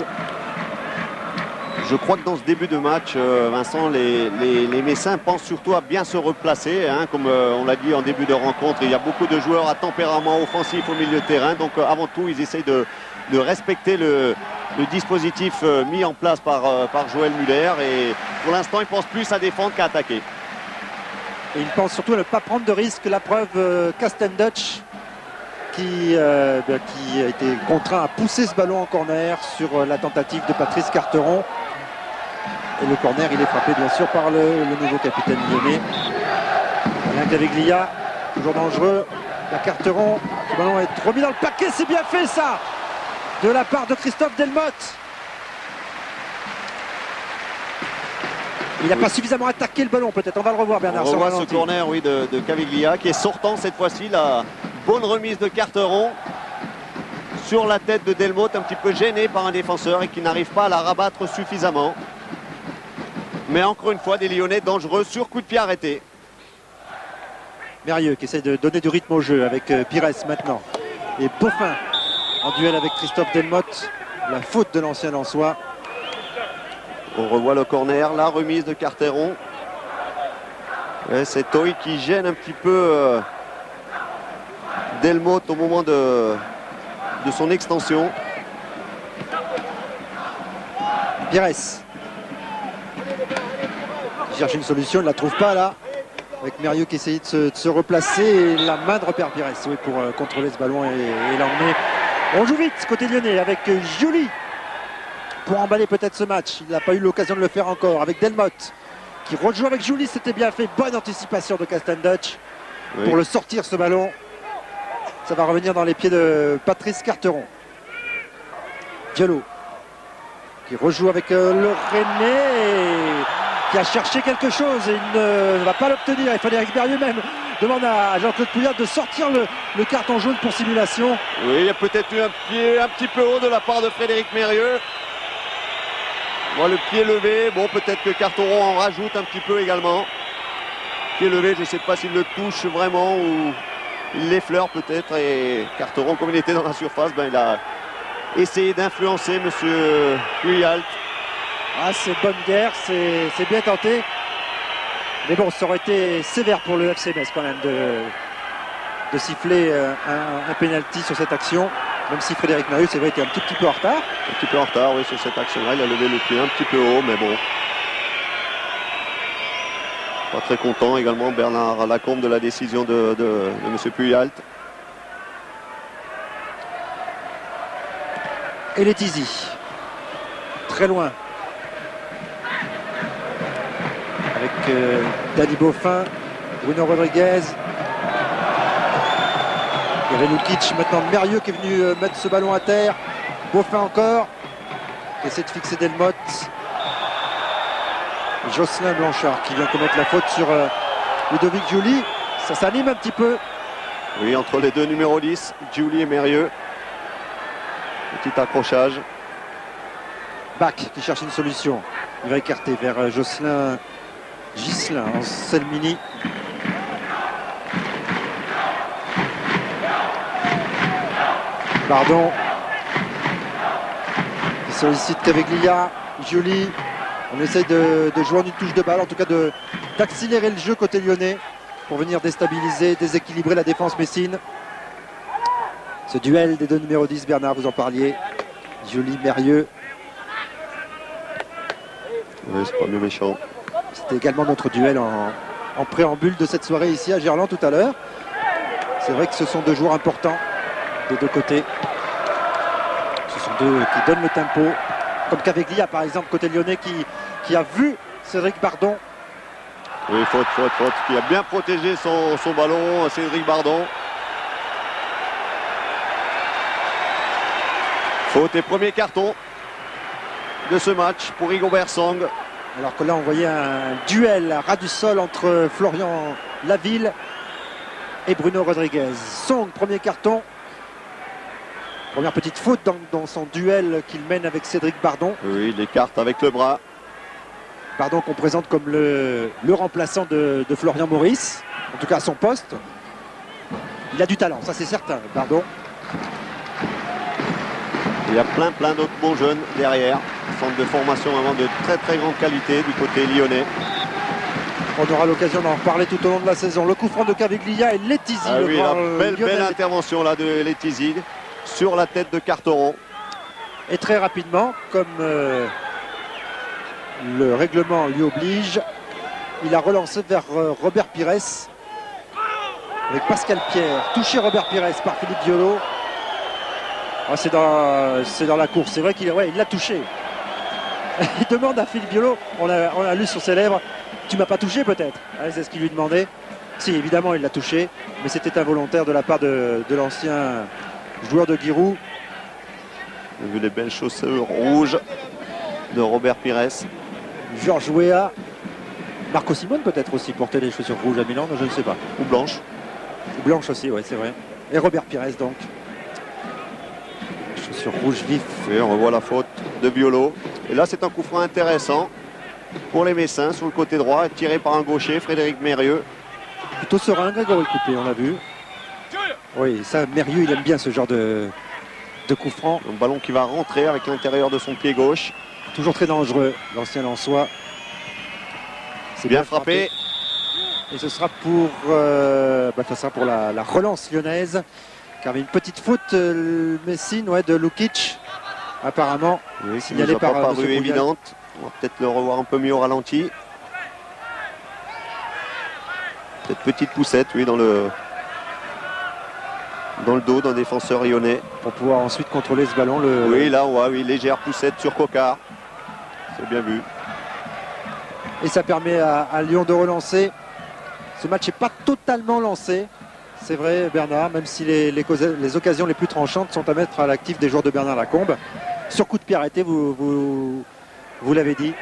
Je crois que dans ce début de match, Vincent, les Messins pensent surtout à bien se replacer. Comme on l'a dit en début de rencontre, il y a beaucoup de joueurs à tempérament offensif au milieu de terrain. Donc avant tout, ils essayent de respecter le dispositif mis en place par Joël Muller. Et pour l'instant, ils pensent plus à défendre qu'à attaquer. Et ils pensent surtout à ne pas prendre de risques. La preuve, Casten Dutch qui a été contraint à pousser ce ballon en corner sur la tentative de Patrice Carteron. Et le corner, il est frappé bien sûr par le nouveau capitaine lyonnais. Alain Caviglia, toujours dangereux. La Carteron, ce ballon est remis dans le paquet, c'est bien fait ça, de la part de Christophe Delmotte. Il n'a pas suffisamment attaqué le ballon, peut-être. On va le revoir, Bernard. On revoit ce corner, oui, de Caviglia qui est sortant cette fois-ci. La bonne remise de Carteron sur la tête de Delmotte, un petit peu gêné par un défenseur et qui n'arrive pas à la rabattre suffisamment. Mais encore une fois, des Lyonnais dangereux sur coup de pied arrêté. Mérieux qui essaie de donner du rythme au jeu avec Pires maintenant. Et Beaufin en duel avec Christophe Delmotte. La faute de l'ancien Lensois. On revoit le corner, la remise de Carteron. C'est Toye qui gêne un petit peu Delmotte au moment de son extension. Pires cherche une solution, il ne la trouve pas là. avec Mérieux qui essayait de se replacer et la main de Robert Pires pour contrôler ce ballon et l'emmener. On joue vite côté lyonnais avec Giuli pour emballer peut-être ce match. Il n'a pas eu l'occasion de le faire encore avec Delmotte qui rejoue avec Giuli. C'était bien fait, bonne anticipation de Castendutch pour le sortir ce ballon. Ça va revenir dans les pieds de Patrice Carteron. Diallo qui rejoue avec le Rennais qui a cherché quelque chose et il ne va pas l'obtenir. Et Frédéric Mérieux même demande à Jean-Claude Pouliot de sortir le carton jaune pour simulation. Oui, il y a peut-être eu un pied un petit peu haut de la part de Frédéric Mérieux. Bon, le pied levé, bon, peut-être que Carteron en rajoute un petit peu également. Pied levé, je ne sais pas s'il le touche vraiment ou il l'effleure peut-être. Et Carteron, comme il était dans la surface, ben, il a essayé d'influencer M. Puyalt. Ah, c'est bonne guerre, c'est bien tenté. Mais bon, ça aurait été sévère pour le FC Metz quand même de siffler un pénalty sur cette action. Même si Frédéric Mérieux, c'est vrai, était un petit peu en retard. Un petit peu en retard, oui, sur cette action-là. Il a levé le pied un petit peu haut, mais bon. Pas très content également, Bernard Lacombe, de la décision de M. Puyalt. Et Letizy, très loin. Avec Dani Beaufin, Bruno Rodriguez. Il y avait Lukic, maintenant Mérieux qui est venu mettre ce ballon à terre. Beaufin encore. Qui essaie de fixer Delmotte. Jocelyn Blanchard qui vient commettre la faute sur Ludovic Giuli. Ça s'anime un petit peu. Oui, entre les deux numéros 10, Giuli et Mérieux. Petit accrochage. Bach qui cherche une solution. Il va écarter vers Jocelyn Gislin en Selmini. Bardon qui sollicite Caveglia. Giuli. On essaye de jouer en une touche de balle, en tout cas d'accélérer le jeu côté lyonnais pour venir déstabiliser, déséquilibrer la défense messine. Ce duel des deux numéros 10, Bernard, vous en parliez. Giuli, Mérieux. Oui, c'est pas mieux méchant. C'était également notre duel en préambule de cette soirée ici à Gerland tout à l'heure. C'est vrai que ce sont deux joueurs importants des deux côtés. Ce sont deux qui donnent le tempo. Comme Caveglia par exemple côté lyonnais qui a vu Cédric Bardon. Oui, faute. Qui a bien protégé son ballon, Cédric Bardon. Faute et premier carton de ce match pour Rigobert Song. Alors que là on voyait un duel à ras du sol entre Florian Laville et Bruno Rodriguez. Song, premier carton. Première petite faute dans son duel qu'il mène avec Cédric Bardon. Oui, il écarte avec le bras. Bardon qu'on présente comme le remplaçant de Florian Maurice, en tout cas à son poste. Il a du talent, ça c'est certain, Bardon. Il y a plein d'autres bons jeunes derrière. Centre de formation vraiment de très grande qualité du côté lyonnais. On aura l'occasion d'en reparler tout au long de la saison. Le coup franc de Caveglia et Letizy. Ah oui, la belle intervention là de Letizy sur la tête de Carteron. Et très rapidement, comme le règlement lui oblige, il a relancé vers Robert Pires avec Pascal Pierre. Touché Robert Pires par Philippe Diolo. Oh, c'est dans la course. C'est vrai qu'il l'a touché. Il demande à Philippe Diolo, on a lu sur ses lèvres, tu m'as pas touché peut-être, c'est ce qu'il lui demandait. Si, évidemment il l'a touché, mais c'était involontaire de la part de l'ancien joueur de Giroud. On a vu les belles chaussures rouges de Robert Pires. Georges Weah. Marco Simone peut-être aussi portait les chaussures rouges à Milan, je ne sais pas. Ou blanches. Ou blanches aussi, oui, c'est vrai. Et Robert Pires donc. Chaussures rouges vif. Et on revoit la faute de Biolo. Et là c'est un coup franc intéressant pour les Messins sur le côté droit, tiré par un gaucher, Frédéric Mérieux. Plutôt serein, Grégory Coupé, on l'a vu. Oui, ça, Mérieux, il aime bien ce genre de coup franc. Un ballon qui va rentrer avec l'intérieur de son pied gauche. Toujours très dangereux, l'ancien Lensois. C'est bien frappé. Et ce sera pour, la relance lyonnaise. Car il y a une petite faute Messine de Lukic, apparemment. Oui, signalé par pas paru évidente. On va peut-être le revoir un peu mieux au ralenti. Cette petite poussette, oui, dans le dos d'un défenseur lyonnais. Pour pouvoir ensuite contrôler ce ballon. Oui, là, ouais, oui, légère poussette sur Cocard. C'est bien vu. Et ça permet à Lyon de relancer. Ce match n'est pas totalement lancé. C'est vrai, Bernard, même si les occasions les plus tranchantes sont à mettre à l'actif des joueurs de Bernard Lacombe. Sur coup de pied arrêté, vous l'avez dit.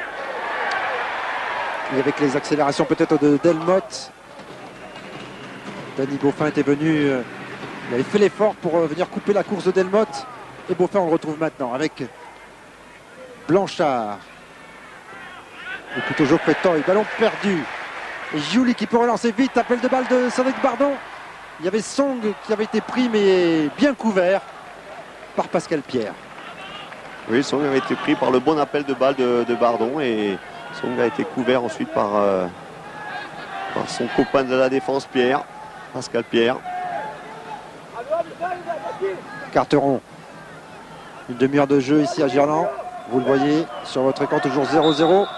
Et avec les accélérations peut-être de Delmotte. Danny Beaufin était venu, il avait fait l'effort pour venir couper la course de Delmotte. Et Beaufin, on le retrouve maintenant avec Blanchard. Et plutôt Geoffrey Toy, ballon perdu. Et Giuli qui peut relancer vite, appel de balle de Cédric Bardon. Il y avait Song qui avait été pris mais bien couvert par Pascal Pierre. Oui, Song avait été pris par le bon appel de balle de Bardon et Song a été couvert ensuite par son copain de la défense, Pascal Pierre. Carteron. Une demi-heure de jeu ici à Girland. Vous le voyez sur votre écran, toujours 0-0.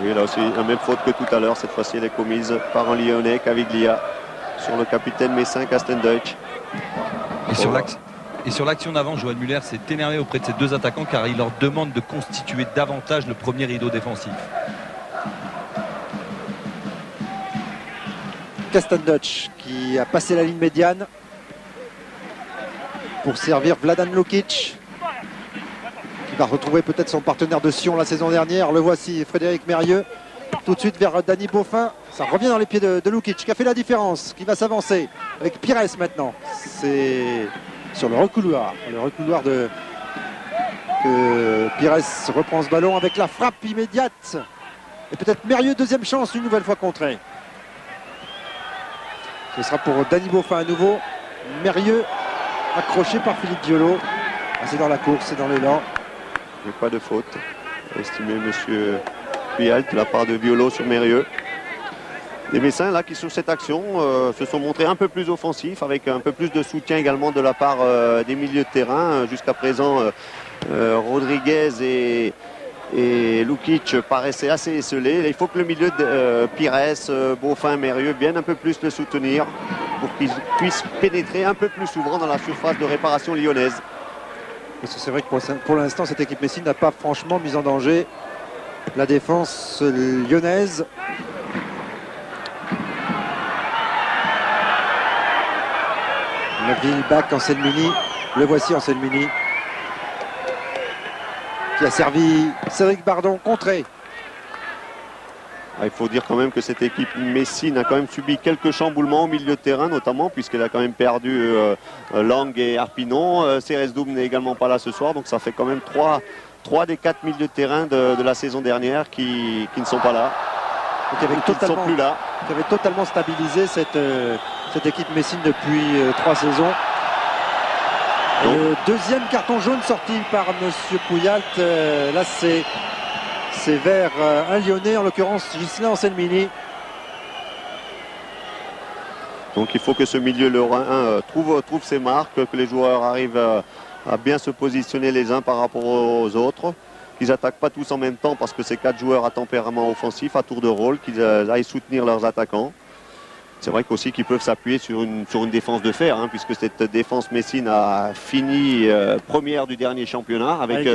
Oui, là aussi, la même faute que tout à l'heure. Cette fois-ci, elle est commise par un Lyonnais, Caviglia, sur le capitaine messin, Castendeutsch. Et sur l'action d'avant, Joël Muller s'est énervé auprès de ses deux attaquants car il leur demande de constituer davantage le premier rideau défensif. Castendeutsch qui a passé la ligne médiane pour servir Vladan Lukic, qui va retrouver peut-être son partenaire de Sion la saison dernière. Le voici, Frédéric Mérieux, tout de suite vers Danny Beaufin. Ça revient dans les pieds de Lukic qui a fait la différence, qui va s'avancer avec Pires maintenant. C'est sur le recouloir que Pires reprend ce ballon avec la frappe immédiate. Et peut-être Mérieux, deuxième chance, une nouvelle fois contrée. Ce sera pour Danny Beaufin à nouveau. Mérieux accroché par Philippe Diolo. Ah, c'est dans la course, c'est dans l'élan. Mais pas de faute. Estimé monsieur Puyalt de la part de Violo sur Mérieux. Les Messins là qui sur cette action se sont montrés un peu plus offensifs avec un peu plus de soutien également de la part des milieux de terrain. Jusqu'à présent Rodriguez et Lukic paraissaient assez esselés. Il faut que le milieu de Pires, Beaufin, Mérieux viennent un peu plus le soutenir pour qu'ils puissent pénétrer un peu plus souvent dans la surface de réparation lyonnaise. Parce que c'est vrai que pour l'instant cette équipe Messine n'a pas franchement mis en danger la défense lyonnaise. Neville back en Selmini. Le voici en Selmini, qui a servi Cédric Bardon, contré. Il faut dire quand même que cette équipe Messine a quand même subi quelques chamboulements au milieu de terrain, notamment puisqu'elle a quand même perdu Lang et Arpinon. Cérès Doum n'est également pas là ce soir, donc ça fait quand même 3 des 4 milieux de terrain de la saison dernière qui ne sont pas là. Et qui ne sont plus là. Qui avait totalement stabilisé cette équipe Messine depuis 3 saisons. Et le deuxième carton jaune sorti par monsieur Pouyalt, là c'est vers un Lyonnais, en l'occurrence Ghislain Anselmini. Donc il faut que ce milieu lorrain trouve ses marques, que les joueurs arrivent à bien se positionner les uns par rapport aux autres, qu'ils n'attaquent pas tous en même temps parce que c'est 4 joueurs à tempérament offensif, à tour de rôle, qu'ils aillent soutenir leurs attaquants. C'est vrai qu'aussi qu'ils peuvent s'appuyer sur une défense de fer, hein, puisque cette défense Messine a fini première du dernier championnat avec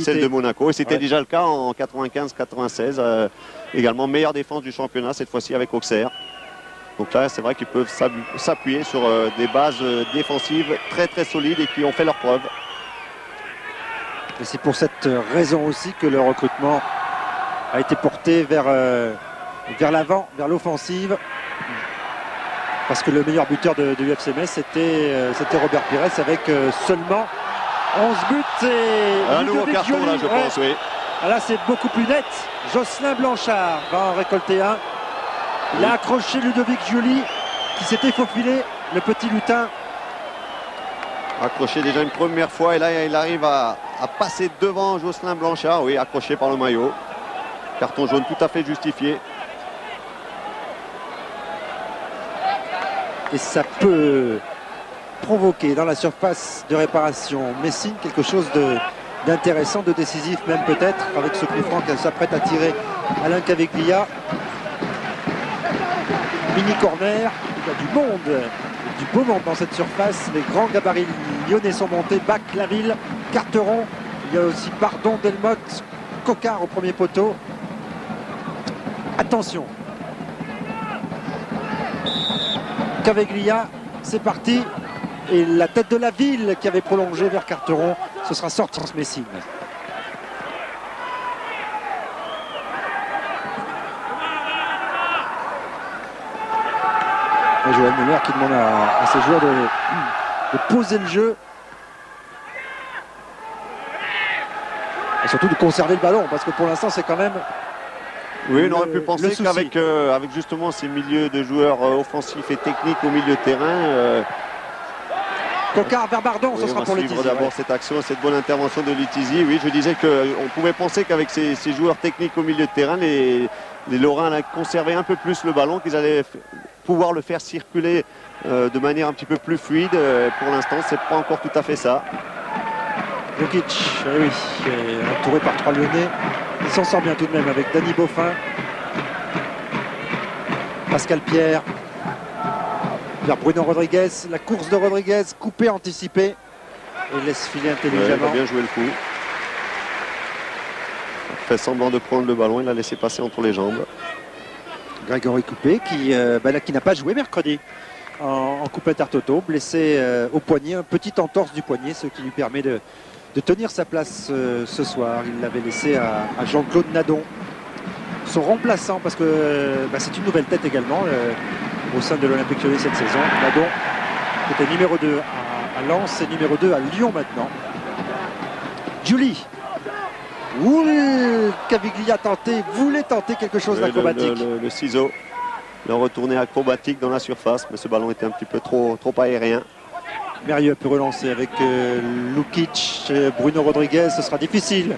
celle de Monaco. Et c'était déjà le cas en 95-96. Également meilleure défense du championnat, cette fois-ci avec Auxerre. Donc là, c'est vrai qu'ils peuvent s'appuyer sur des bases défensives très très solides et qui ont fait leur preuve. Et c'est pour cette raison aussi que le recrutement a été porté vers l'avant, vers l'offensive. Parce que le meilleur buteur de l'UFC Metz, c'était Robert Pires avec seulement 11 buts. Et un nouveau carton là, je pense, oui. Là, c'est beaucoup plus net. Jocelyn Blanchard va en récolter un. Il a accroché Ludovic Giuli qui s'était faufilé, le petit lutin. Accroché déjà une première fois et là, il arrive à passer devant Jocelyn Blanchard. Oui, accroché par le maillot. Carton jaune tout à fait justifié. Et ça peut provoquer dans la surface de réparation Messine quelque chose d'intéressant, de décisif même peut-être, avec ce coup franc qu'elle s'apprête à tirer Alain Caveglia. mini corner. Il y a du monde, du beau monde dans cette surface. Les grands gabarits lyonnais sont montés. Bac, Laville, Carteron. Il y a aussi Bardon, Delmotte, Coquard au premier poteau. Attention. Caveglia, c'est parti. Et la tête de Laville qui avait prolongé vers Carteron, ce sera sorti en Messine. Joël Muller qui demande à ses joueurs de poser le jeu. Et surtout de conserver le ballon, parce que pour l'instant c'est quand même... Oui, on aurait pu penser qu'avec avec justement ces milieux de joueurs offensifs et techniques au milieu de terrain... Coquard vers Bardon, ce sera pour Letizy. D'abord cette action, cette bonne intervention de Letizy. Oui, je disais qu'on pouvait penser qu'avec ces joueurs techniques au milieu de terrain, les Lorrains allaient conserver un peu plus le ballon, qu'ils allaient pouvoir le faire circuler de manière un petit peu plus fluide. Pour l'instant, c'est pas encore tout à fait ça. Jokic, oui, entouré par 3 Lyonnais. Il s'en sort bien tout de même avec Danny Beaufin, Pascal Pierre, vers Bruno Rodriguez. La course de Rodriguez, coupée, anticipée. Et laisse filer intelligemment. Il a bien joué le coup. Il fait semblant de prendre le ballon, il l'a laissé passer entre les jambes. Grégory Coupé qui n'a pas joué mercredi en Coupe Intertoto, blessé au poignet, un petit entorse du poignet, ce qui lui permet de tenir sa place ce soir. Il l'avait laissé à Jean-Claude Nadon, son remplaçant, parce que c'est une nouvelle tête également au sein de l'Olympique Lyonnais cette saison. Nadon qui était numéro 2 à Lens et numéro 2 à Lyon maintenant. Julie. Caviglia voulait tenter quelque chose d'acrobatique. Le ciseau, le retourné acrobatique dans la surface, mais ce ballon était un petit peu trop aérien. Mérieux peut relancer avec Lukic, Bruno Rodriguez. Ce sera difficile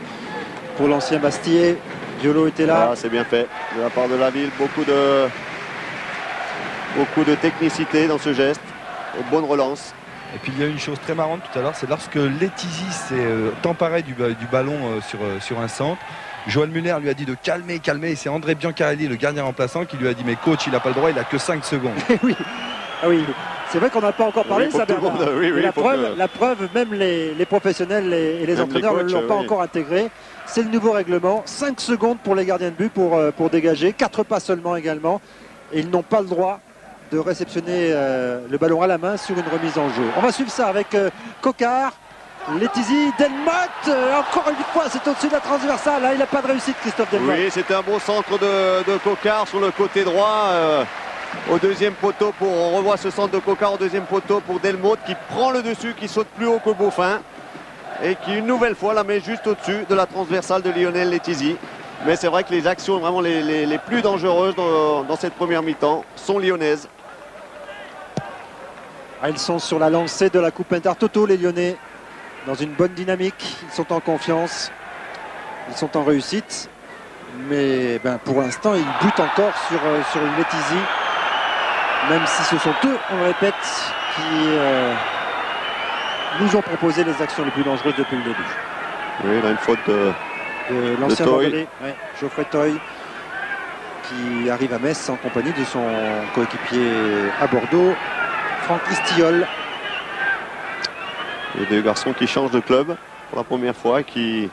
pour l'ancien Bastillé. Diolo était là. Ah, c'est bien fait de la part de Laville. Beaucoup de technicité dans ce geste. Bonne relance. Et puis il y a une chose très marrante tout à l'heure, c'est lorsque Letizy s'est emparé du ballon sur un centre, Joël Muller lui a dit de calmer, et c'est André Biancarelli, le gardien remplaçant, qui lui a dit mais coach, il n'a pas le droit, il n'a que 5 secondes. Oui. Ah oui, c'est vrai qu'on n'a pas encore parlé de ça, Bernard. La preuve, même les professionnels et les entraîneurs ne l'ont pas encore intégré. C'est le nouveau règlement, 5 secondes pour les gardiens de but pour dégager, 4 pas seulement également, et ils n'ont pas le droit de réceptionner le ballon à la main sur une remise en jeu. On va suivre ça avec Coquard, Letizy, Delmotte, encore une fois c'est au-dessus de la transversale, là, il n'a pas de réussite Christophe Delmotte. Oui, c'était un beau centre de Coquard sur le côté droit au deuxième poteau. On revoit ce centre de Coquard au deuxième poteau pour Delmotte qui prend le dessus, qui saute plus haut que Beaufin et qui une nouvelle fois la met juste au-dessus de la transversale de Lionel Letizy. Mais c'est vrai que les actions vraiment les plus dangereuses dans cette première mi-temps sont lyonnaises. Ils sont sur la lancée de la Coupe Intertoto, les Lyonnais, dans une bonne dynamique. Ils sont en confiance, ils sont en réussite. Mais pour l'instant, ils butent encore sur une Letizy. Même si ce sont eux, on le répète, qui nous ont proposé les actions les plus dangereuses depuis le début. Oui, il a une faute de l'ancien Bordelais, Geoffrey Toy, qui arrive à Metz en compagnie de son coéquipier à Bordeaux, Franck Istillol. Les deux garçons qui changent de club pour la première fois, qui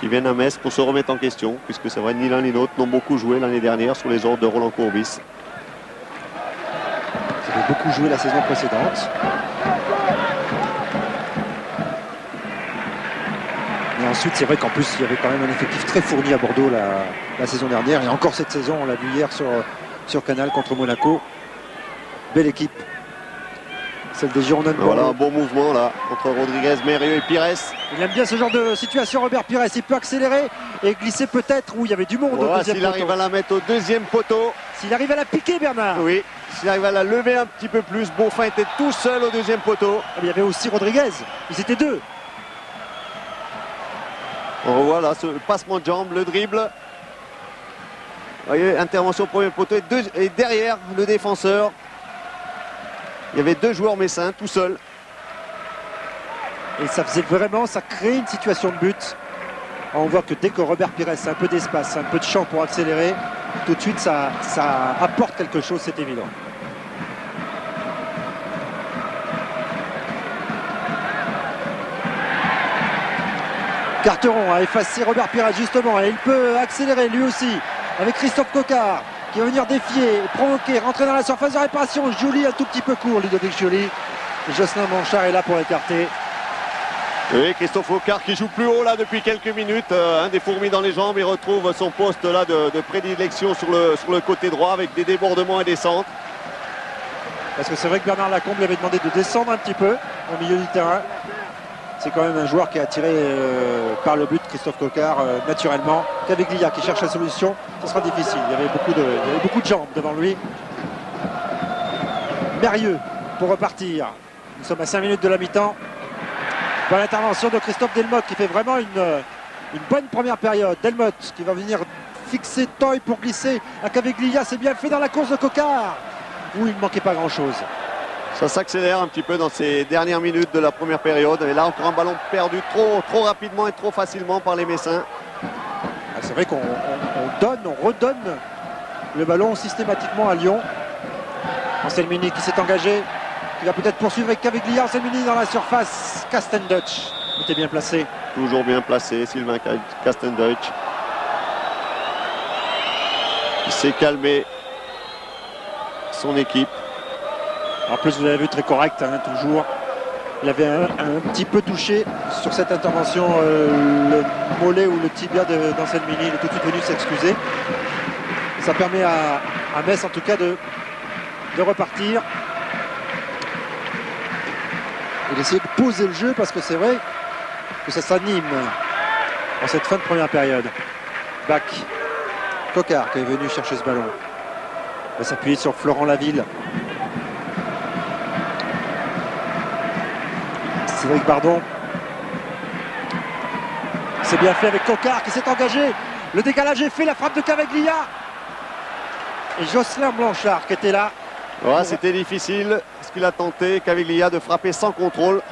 viennent à Metz pour se remettre en question, puisque c'est vrai, ni l'un ni l'autre n'ont beaucoup joué l'année dernière sous les ordres de Roland Courbis. Ils avaient beaucoup joué la saison précédente. Et ensuite, c'est vrai qu'en plus, il y avait quand même un effectif très fourni à Bordeaux la saison dernière. Et encore cette saison, on l'a vu hier sur Canal contre Monaco. Belle équipe. Celle des Girondins. Voilà un bon mouvement là entre Rodriguez, Mérieux et Pires. Il aime bien ce genre de situation, Robert Pires. Il peut accélérer et glisser peut-être où il y avait du monde au deuxième poteau. S'il arrive à la mettre au deuxième poteau. S'il arrive à la piquer, Bernard. Oui, s'il arrive à la lever un petit peu plus. Beaufin était tout seul au deuxième poteau. Il y avait aussi Rodriguez. Ils étaient deux. On revoit là ce passement de jambe, le dribble. Vous voyez, intervention au premier poteau et derrière le défenseur. Il y avait deux joueurs messins tout seuls. Et ça faisait vraiment, ça crée une situation de but. On voit que dès que Robert Pires a un peu d'espace, un peu de champ pour accélérer, tout de suite ça apporte quelque chose, c'est évident. Carteron a effacé Robert Pires justement et il peut accélérer lui aussi avec Christophe Coquard qui va venir défier, provoquer, rentrer dans la surface de réparation. Joly un tout petit peu court, Ludovic Joly. Jocelyn Blanchard est là pour écarter. Oui, Christophe Coquard qui joue plus haut là depuis quelques minutes, un des fourmis dans les jambes, il retrouve son poste là de prédilection sur le côté droit avec des débordements et des centres. Parce que c'est vrai que Bernard Lacombe lui avait demandé de descendre un petit peu au milieu du terrain. C'est quand même un joueur qui est attiré par le but, Christophe Coquard, naturellement. Caviglia qui cherche la solution, ce sera difficile. Il y avait beaucoup de jambes devant lui. Mérieux pour repartir. Nous sommes à 5 minutes de la mi-temps. Par l'intervention de Christophe Delmotte qui fait vraiment une bonne première période. Delmotte qui va venir fixer Toy pour glisser à Caviglia. C'est bien fait dans la course de Coquard où il ne manquait pas grand-chose. Ça s'accélère un petit peu dans ces dernières minutes de la première période. Et là encore un ballon perdu trop rapidement et trop facilement par les Messins. C'est vrai qu'on redonne le ballon systématiquement à Lyon. Anselmini qui s'est engagé, qui va peut-être poursuivre avec Caviglia. Anselmini dans la surface. Castendutch était bien placé. Toujours bien placé, Sylvain Castendutch. Il s'est calmé son équipe. En plus, vous l'avez vu, très correct, hein, toujours. Il avait un petit peu touché sur cette intervention le mollet ou le tibia d'Anselmini. Il est tout de suite venu s'excuser. Ça permet à Metz, en tout cas, de repartir. Et d'essayer de poser le jeu, parce que c'est vrai que ça s'anime en cette fin de première période. Bach, Coquard qui est venu chercher ce ballon. Il va s'appuyer sur Florent Laville. Cédric Bardon. C'est bien fait avec Coquard qui s'est engagé. Le décalage est fait, la frappe de Caviglia. Et Jocelyn Blanchard qui était là. Ouais, c'était difficile ce qu'il a tenté, Caviglia, de frapper sans contrôle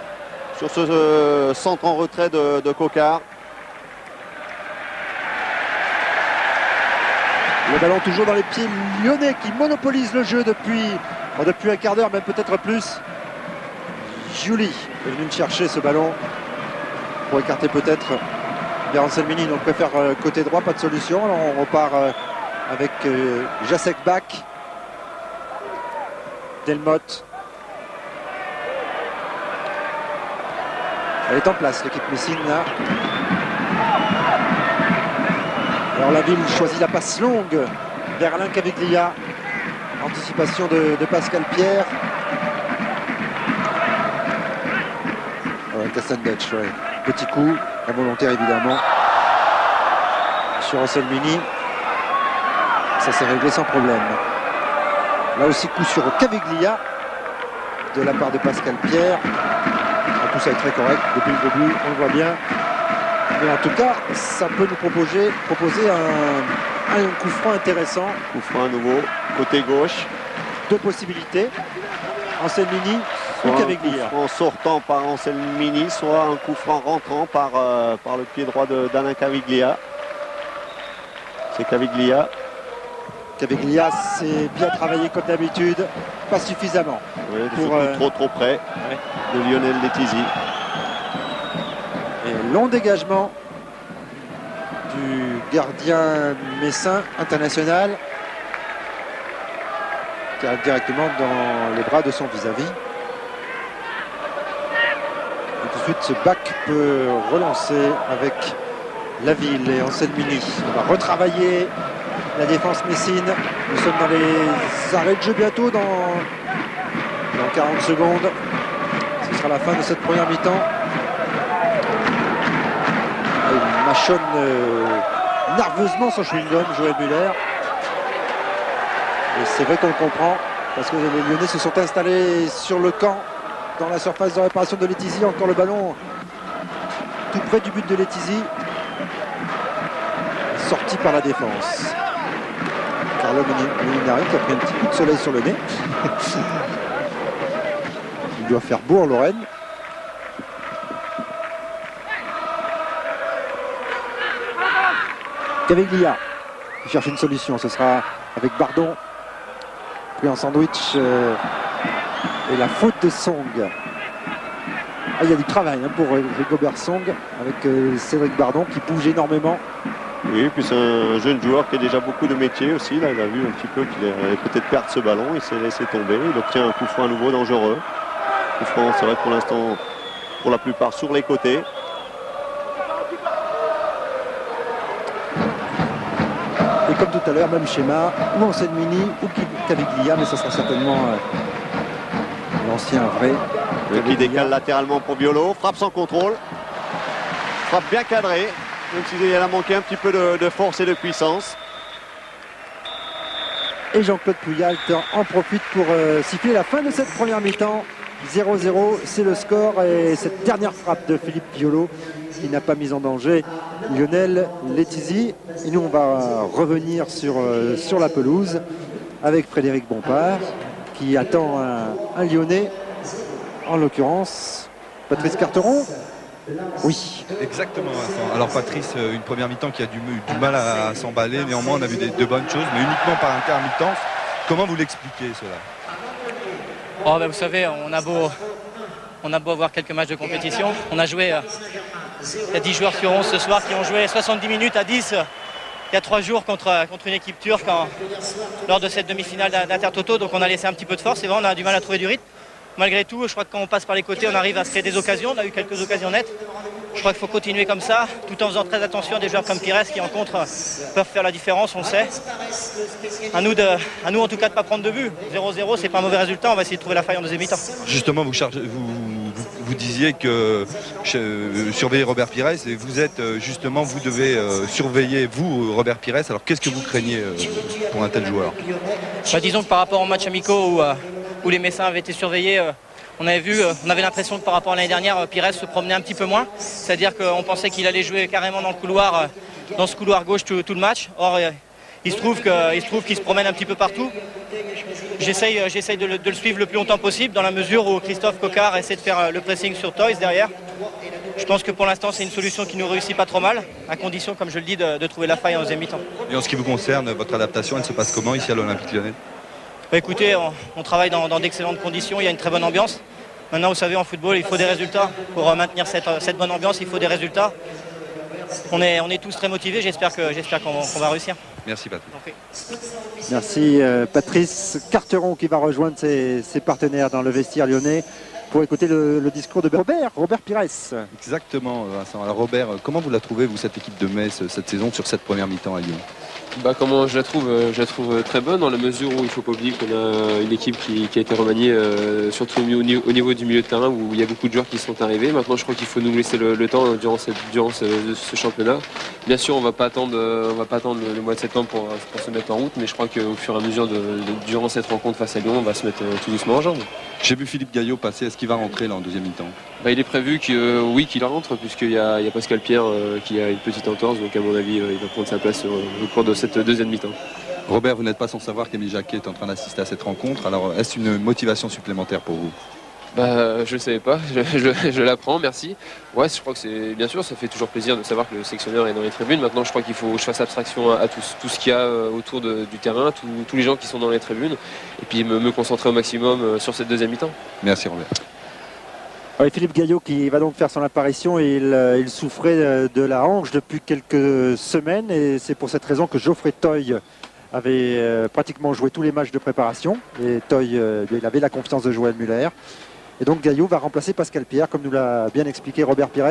sur ce centre en retrait de Coquard. Le ballon toujours dans les pieds lyonnais qui monopolise le jeu depuis un quart d'heure, même peut-être plus. Joly est venu chercher ce ballon pour écarter peut-être vers Anselmini. Donc préfère côté droit, pas de solution. Alors on repart avec Jacek Bach, Delmotte. Elle est en place, l'équipe Messine là. Alors la ville choisit la passe longue vers Alain Caviglia. Anticipation de Pascal Pierre. Castendutch, ouais. Petit coup, involontaire évidemment. Sur Anselmini. Ça s'est réglé sans problème. Là aussi coup sur Caviglia de la part de Pascal Pierre. Tout ça est très correct depuis le début, on le voit bien. Mais en tout cas, ça peut nous proposer un coup franc intéressant. Coup franc à nouveau, côté gauche. Deux possibilités. Anselmini ou Caviglia. Un coup franc sortant par Anselmini, soit un coup franc rentrant par le pied droit d'Alain Caviglia. C'est Caviglia. Caviglia, c'est bien travaillé comme d'habitude, pas suffisamment. Oui, trop près de Lionel Letizy. Et long dégagement du gardien messin international qui arrive directement dans les bras de son vis-à-vis. Et tout de suite, ce Bach peut relancer avec Laville et Anselmini. On va retravailler la défense messine. Nous sommes dans les arrêts de jeu bientôt, dans 40 secondes. Ce sera la fin de cette première mi-temps. Il mâchonne nerveusement son chewing-gum, Joël Muller. Et c'est vrai qu'on le comprend, parce que les Lyonnais se sont installés sur le camp, dans la surface de réparation de Letizy. Encore le ballon tout près du but de Letizy. Sorti par la défense. Carlo Molinari qui a pris un petit coup de soleil sur le nez. Il doit faire beau en Lorraine. Caviglia qui cherche une solution. Ce sera avec Bardon. Pris en sandwich. Et la faute de Song. il y a du travail pour Rigobert Song avec Cédric Bardon qui bouge énormément. Oui, puis c'est un jeune joueur qui a déjà beaucoup de métiers aussi. Là, il a vu un petit peu qu'il allait peut-être perdre ce ballon. Il s'est laissé tomber. Il obtient un coup franc à nouveau dangereux. Coup franc, c'est vrai que pour l'instant, pour la plupart, sur les côtés. Et comme tout à l'heure, même schéma, ou Anselmini ou Caviglia, mais ça sera certainement l'ancien vrai. Qui décale latéralement pour Biolo. Frappe sans contrôle. Frappe bien cadrée. Même s'il a manqué un petit peu de force et de puissance. Et Jean-Claude Pouillat en profite pour siffler la fin de cette première mi-temps. 0-0, c'est le score. Et cette dernière frappe de Philippe Biolo qui n'a pas mis en danger Lionel Letizy. Et nous, on va revenir sur la pelouse avec Frédéric Bompard qui attend un Lyonnais, en l'occurrence Patrice Carteron. Oui. Exactement, Vincent. Alors Patrice, une première mi-temps qui a du mal à s'emballer. Néanmoins, on a vu de bonnes choses, mais uniquement par intermittence. Comment vous l'expliquez cela? Vous savez, on a beau avoir quelques matchs de compétition. On a joué, il y a 10 joueurs sur 11 ce soir qui ont joué 70 minutes à 10 il y a 3 jours contre une équipe turque lors de cette demi-finale d'Intertoto. Donc on a laissé un petit peu de force. Et vraiment, on a du mal à trouver du rythme. Malgré tout, je crois que quand on passe par les côtés, on arrive à se créer des occasions. On a eu quelques occasions nettes. Je crois qu'il faut continuer comme ça, tout en faisant très attention à des joueurs comme Pires qui en contre peuvent faire la différence, on le sait. À nous en tout cas de ne pas prendre de but. 0-0, c'est pas un mauvais résultat, on va essayer de trouver la faille en deuxième mi-temps. Justement, vous disiez que surveiller Robert Pires, et vous êtes justement, vous devez surveiller vous Robert Pires. Alors qu'est-ce que vous craignez pour un tel joueur? Disons que par rapport aux matchs amicaux où les Messins avaient été surveillés, on avait l'impression que par rapport à l'année dernière, Pires se promenait un petit peu moins. C'est-à-dire qu'on pensait qu'il allait jouer carrément dans le couloir, dans ce couloir gauche tout le match. Or, il se trouve qu'il se promène un petit peu partout. J'essaye de le suivre le plus longtemps possible, dans la mesure où Christophe Coquard essaie de faire le pressing sur Toys derrière. Je pense que pour l'instant, c'est une solution qui nous réussit pas trop mal, à condition, comme je le dis, de trouver la faille en deuxième mi-temps. Et en ce qui vous concerne, votre adaptation, elle se passe comment ici à l'Olympique Lyonnais? Écoutez, on travaille dans d'excellentes conditions, il y a une très bonne ambiance. Maintenant, vous savez, en football, il faut des résultats. Pour maintenir cette bonne ambiance, il faut des résultats. On est tous très motivés, j'espère qu'on va réussir. Merci Patrice. Merci Patrice Carteron qui va rejoindre ses partenaires dans le vestiaire lyonnais pour écouter le discours de Robert Pires. Exactement Vincent. Alors Robert, comment vous la trouvez vous cette équipe de Metz cette saison sur cette première mi-temps à Lyon? Comment je la trouve très bonne dans la mesure où il ne faut pas oublier qu'on a une équipe qui a été remaniée surtout au niveau du milieu de terrain où il y a beaucoup de joueurs qui sont arrivés. Maintenant je crois qu'il faut nous laisser le temps durant ce championnat. Bien sûr on va pas attendre le mois de septembre pour se mettre en route, mais je crois qu'au fur et à mesure durant cette rencontre face à Lyon on va se mettre tout doucement en jambe. J'ai vu Philippe Gaillot passer, est-ce qu'il va rentrer là en deuxième mi-temps? Il est prévu qu'il rentre puisqu'il y a Pascal Pierre qui a une petite entorse, donc à mon avis il va prendre sa place au cours de cette deuxième mi-temps. Robert, vous n'êtes pas sans savoir qu'Émile Jacquet est en train d'assister à cette rencontre, alors est-ce une motivation supplémentaire pour vous? Je ne savais pas, je l'apprends, merci. Ouais, je crois que c'est bien sûr, ça fait toujours plaisir de savoir que le sélectionneur est dans les tribunes. Maintenant, je crois qu'il faut que je fasse abstraction à tout ce qu'il y a autour du terrain, tous les gens qui sont dans les tribunes, et puis me concentrer au maximum sur cette deuxième mi-temps. Merci Robert. Oui, Philippe Gaillot qui va donc faire son apparition. Il souffrait de la hanche depuis quelques semaines et c'est pour cette raison que Geoffrey Toye avait pratiquement joué tous les matchs de préparation. Et Toye, il avait la confiance de Joël Muller. Et donc Gaillot va remplacer Pascal Pierre, comme nous l'a bien expliqué Robert Pires.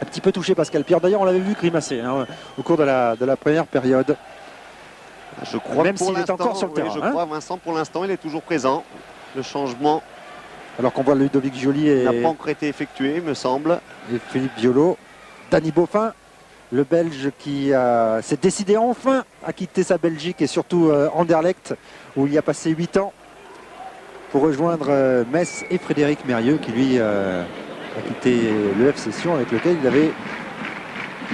Un petit peu touché Pascal Pierre. D'ailleurs, on l'avait vu grimacer au cours de la première période. Je crois même s'il est encore sur le terrain. Je crois, Vincent, pour l'instant, il est toujours présent. Le changement. Alors qu'on voit Ludovic Joly n'a pas encore été effectué, me semble. Et Philippe Biolo. Danny Boffin, le Belge qui s'est décidé enfin à quitter sa Belgique et surtout Anderlecht, où il y a passé 8 ans, pour rejoindre Metz et Frédéric Mérieux, qui lui a quitté le FC Sion, avec lequel il avait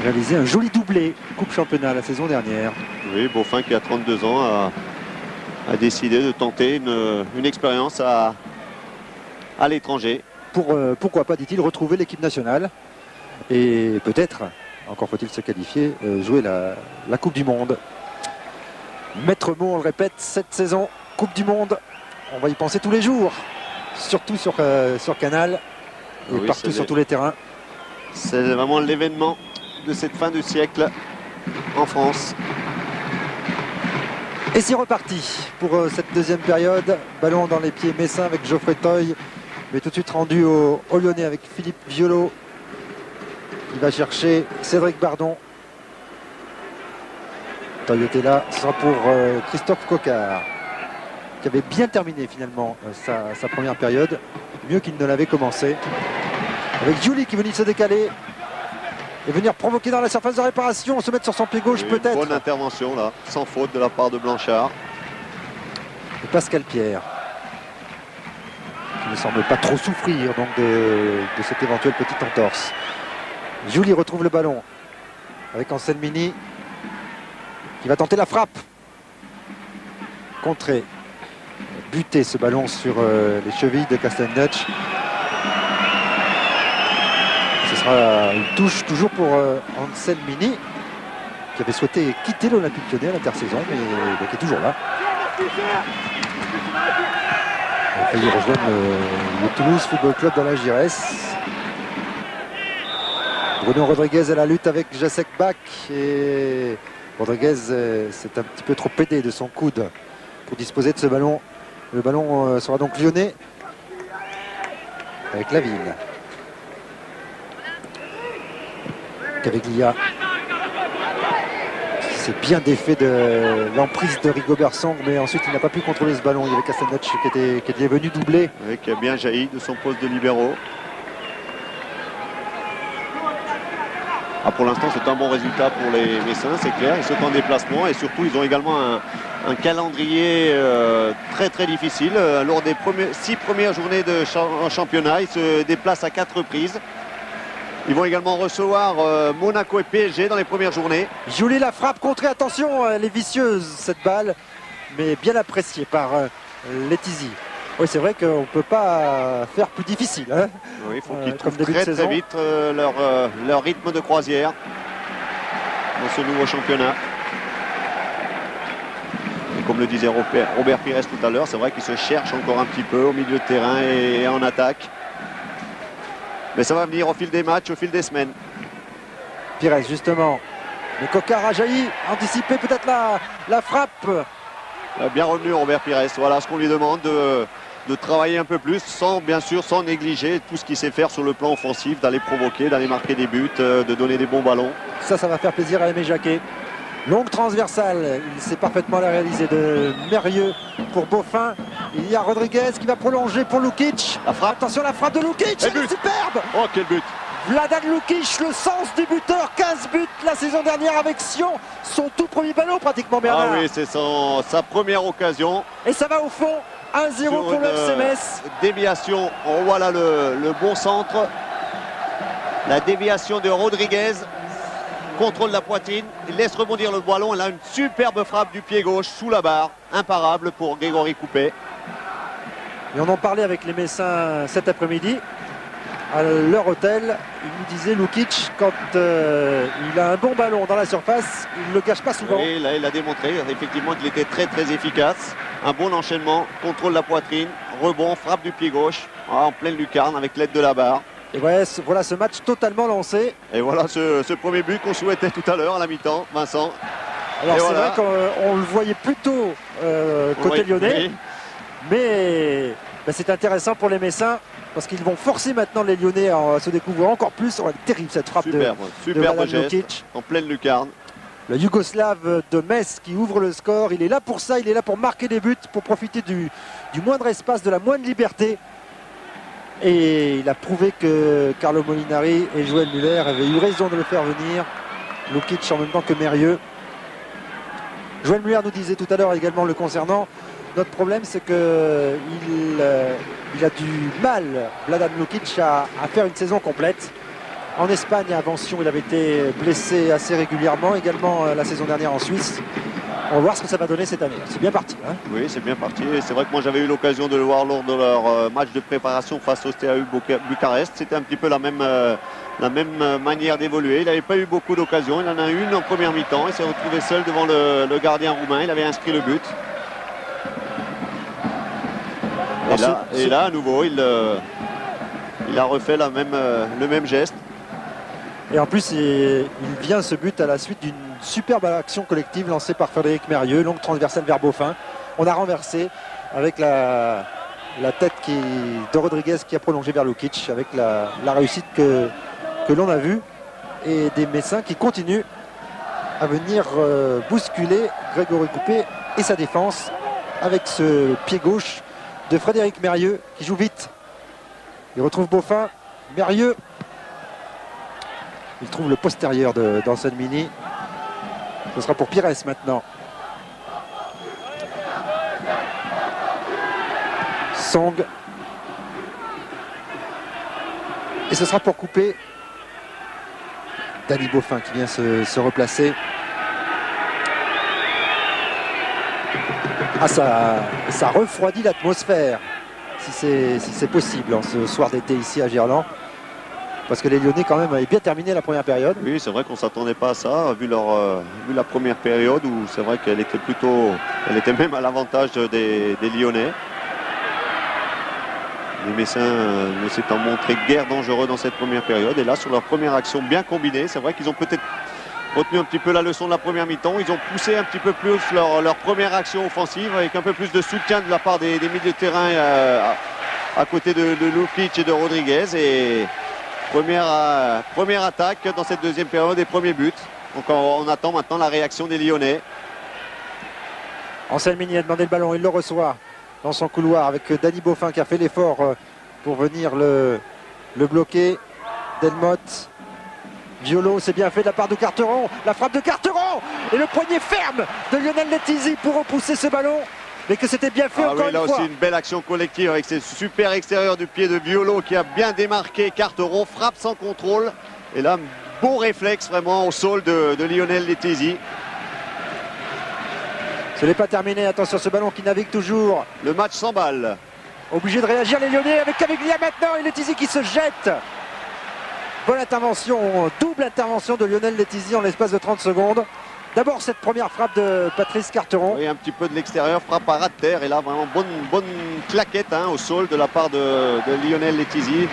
réalisé un joli doublé Coupe Championnat la saison dernière. Oui, Boffin qui a 32 ans a décidé de tenter une expérience à l'étranger. Pourquoi pas, dit-il, retrouver l'équipe nationale et peut-être, encore faut-il se qualifier, jouer la Coupe du Monde. Maître mot, on le répète, cette saison, Coupe du Monde, on va y penser tous les jours, surtout sur Canal. et Oui, partout sur tous les terrains. C'est vraiment l'événement de cette fin de siècle en France. Et c'est reparti pour cette deuxième période. Ballon dans les pieds messins avec Geoffrey Toye, mais tout de suite rendu au Lyonnais avec Philippe Violo. Il va chercher Cédric Bardon. Toye était là, ce sera pour Christophe Coquard, qui avait bien terminé finalement sa première période, mieux qu'il ne l'avait commencé. Avec Giuli qui venait de se décaler et venir provoquer dans la surface de réparation, se mettre sur son pied gauche peut-être. Bonne intervention là, sans faute de la part de Blanchard. Et Pascal Pierre, qui ne semble pas trop souffrir donc de cette éventuelle petite entorse. Giuli retrouve le ballon avec Anselmini qui va tenter la frappe. Contré, buter ce ballon sur les chevilles de Castelldutch. Ce sera une touche toujours pour Anselmini, qui avait souhaité quitter l'Olympique Lyonnais à l'intersaison, mais qui est toujours là. Il a failli rejoindre le Toulouse Football Club dans la Giresse. Bruno Rodriguez à la lutte avec Jacek Bach, et Rodriguez s'est un petit peu trop aidé de son coude pour disposer de ce ballon. Le ballon sera donc lyonnais avec Laville. Caveglia qui s'est bien défait de l'emprise de Rigobert Song, mais ensuite il n'a pas pu contrôler ce ballon. Il y avait Castelldutch qui était venu doubler. Oui, qui a bien jailli de son poste de libéraux. Pour l'instant, c'est un bon résultat pour les Messins, c'est clair. Ils sont en déplacement et surtout, ils ont également un calendrier très très difficile. Lors des 6 premières journées de championnat, ils se déplacent à 4 reprises. Ils vont également recevoir Monaco et PSG dans les premières journées. Giuli la frappe contrée, attention, elle est vicieuse cette balle, mais bien appréciée par Letizy. Oui, c'est vrai qu'on ne peut pas faire plus difficile. Hein, oui, il faut qu'ils trouvent très vite leur rythme de croisière dans ce nouveau championnat. Et comme le disait Robert Pires tout à l'heure, c'est vrai qu'ils se cherchent encore un petit peu au milieu de terrain et en attaque. Mais ça va venir au fil des matchs, au fil des semaines. Pires, justement. Le Coquard a jailli, anticipé peut-être la frappe. Bien revenu Robert Pires. Voilà ce qu'on lui demande de travailler un peu plus, bien sûr sans négliger tout ce qu'il sait faire sur le plan offensif, d'aller provoquer, d'aller marquer des buts, de donner des bons ballons. Ça va faire plaisir à Aimé Jacquet. Longue transversale, il sait parfaitement la réaliser de Mérieux pour Beaufin. Il y a Rodriguez qui va prolonger pour Lukic. La frappe. Attention, la frappe de Lukic, elle est superbe. Oh, quel but! Vladan Lukic, le sens du buteur, 15 buts la saison dernière avec Sion, son tout premier ballon pratiquement, Bernard. Ah oui, c'est sa première occasion. Et ça va au fond, 1-0 pour le FC Metz. Déviation, voilà le bon centre. La déviation de Rodriguez. Contrôle la poitrine, il laisse rebondir le ballon. Elle a une superbe frappe du pied gauche sous la barre, imparable pour Grégory Coupet. Et on en parlait avec les Messins cet après-midi à leur hôtel. Il nous disait Lukic, quand il a un bon ballon dans la surface, il ne le gâche pas souvent. Et là, il a démontré effectivement qu'il était très très efficace. Un bon enchaînement, contrôle la poitrine, rebond, frappe du pied gauche en pleine lucarne avec l'aide de la barre. Et ouais, voilà ce match totalement lancé. Et voilà ce premier but qu'on souhaitait tout à l'heure à la mi-temps, Vincent. Alors c'est vrai qu'on le voyait plutôt côté lyonnais, oui. Mais c'est intéressant pour les Messins parce qu'ils vont forcer maintenant les Lyonnais à se découvrir encore plus. C'est terrible cette frappe superbe geste, Lukic en pleine lucarne. Le Yougoslave de Metz qui ouvre le score, il est là pour ça, il est là pour marquer des buts, pour profiter du moindre espace, de la moindre liberté. Et il a prouvé que Carlo Molinari et Joël Muller avaient eu raison de le faire venir. Lukic en même temps que Mérieux. Joël Muller nous disait tout à l'heure également le concernant. Notre problème, c'est qu'il a du mal, Vladan Lukic, à faire une saison complète. En Espagne, à Sion, il avait été blessé assez régulièrement, également la saison dernière en Suisse. On va voir ce que ça va donner cette année. C'est bien parti. Hein, oui, c'est bien parti. C'est vrai que moi, j'avais eu l'occasion de le voir lors de leur match de préparation face au Steaua Bucarest. C'était un petit peu la même manière d'évoluer. Il n'avait pas eu beaucoup d'occasions. Il en a eu une en première mi-temps. Il s'est retrouvé seul devant le gardien roumain. Il avait inscrit le but. Et là, à nouveau, il Il a refait le même geste. Et en plus, il vient ce but à la suite d'une superbe action collective lancée par Frédéric Mérieux, longue transversale vers Beaufin. On a renversé avec la tête de Rodriguez qui a prolongé vers Lukic, avec la réussite que l'on a vue. Et des Messins qui continuent à venir bousculer Grégory Coupé et sa défense avec ce pied gauche de Frédéric Mérieux qui joue vite. Il retrouve Beaufin. Mérieux. Il trouve le postérieur d'Anselmini. Ce sera pour Pires maintenant. Song. Et ce sera pour Coupé. Dany Beaufin qui vient se replacer. Ah, ça refroidit l'atmosphère, si c'est possible, en ce soir d'été ici à Gerland. Parce que les Lyonnais quand même avaient bien terminé la première période. Oui, c'est vrai qu'on ne s'attendait pas à ça, vu la première période où c'est vrai qu'elle était elle était même à l'avantage des Lyonnais. Les Messins ne s'étant montrés guère dangereux dans cette première période. Et là, sur leur première action bien combinée, c'est vrai qu'ils ont peut-être retenu un petit peu la leçon de la première mi-temps. Ils ont poussé un petit peu plus leur première action offensive avec un peu plus de soutien de la part des milieux de terrain à côté de Lukic et de Rodriguez. Et première attaque dans cette deuxième période et premier but. Donc on attend maintenant la réaction des Lyonnais. Anselmini a demandé le ballon, il le reçoit dans son couloir avec Dany Beaufin qui a fait l'effort pour venir le bloquer. Delmotte. Violo, c'est bien fait de la part de Carteron. La frappe de Carteron et le poignet ferme de Lionel Letizy pour repousser ce ballon. Mais que c'était bien fait encore une fois. Là aussi une belle action collective avec ces super extérieurs du pied de Violo qui a bien démarqué Carteron. Frappe sans contrôle. Et là, beau réflexe vraiment au sol de Lionel Letizy. Ce n'est pas terminé. Attention, ce ballon qui navigue toujours. Le match s'emballe. Obligé de réagir les Lyonnais avec Caviglia maintenant. Et Letizy qui se jette. Bonne intervention, double intervention de Lionel Letizy en l'espace de 30 secondes. D'abord cette première frappe de Patrice Carteron. Oui, un petit peu de l'extérieur, frappe à ras de terre. Et là, vraiment bonne claquette au sol de la part de Lionel Letizy.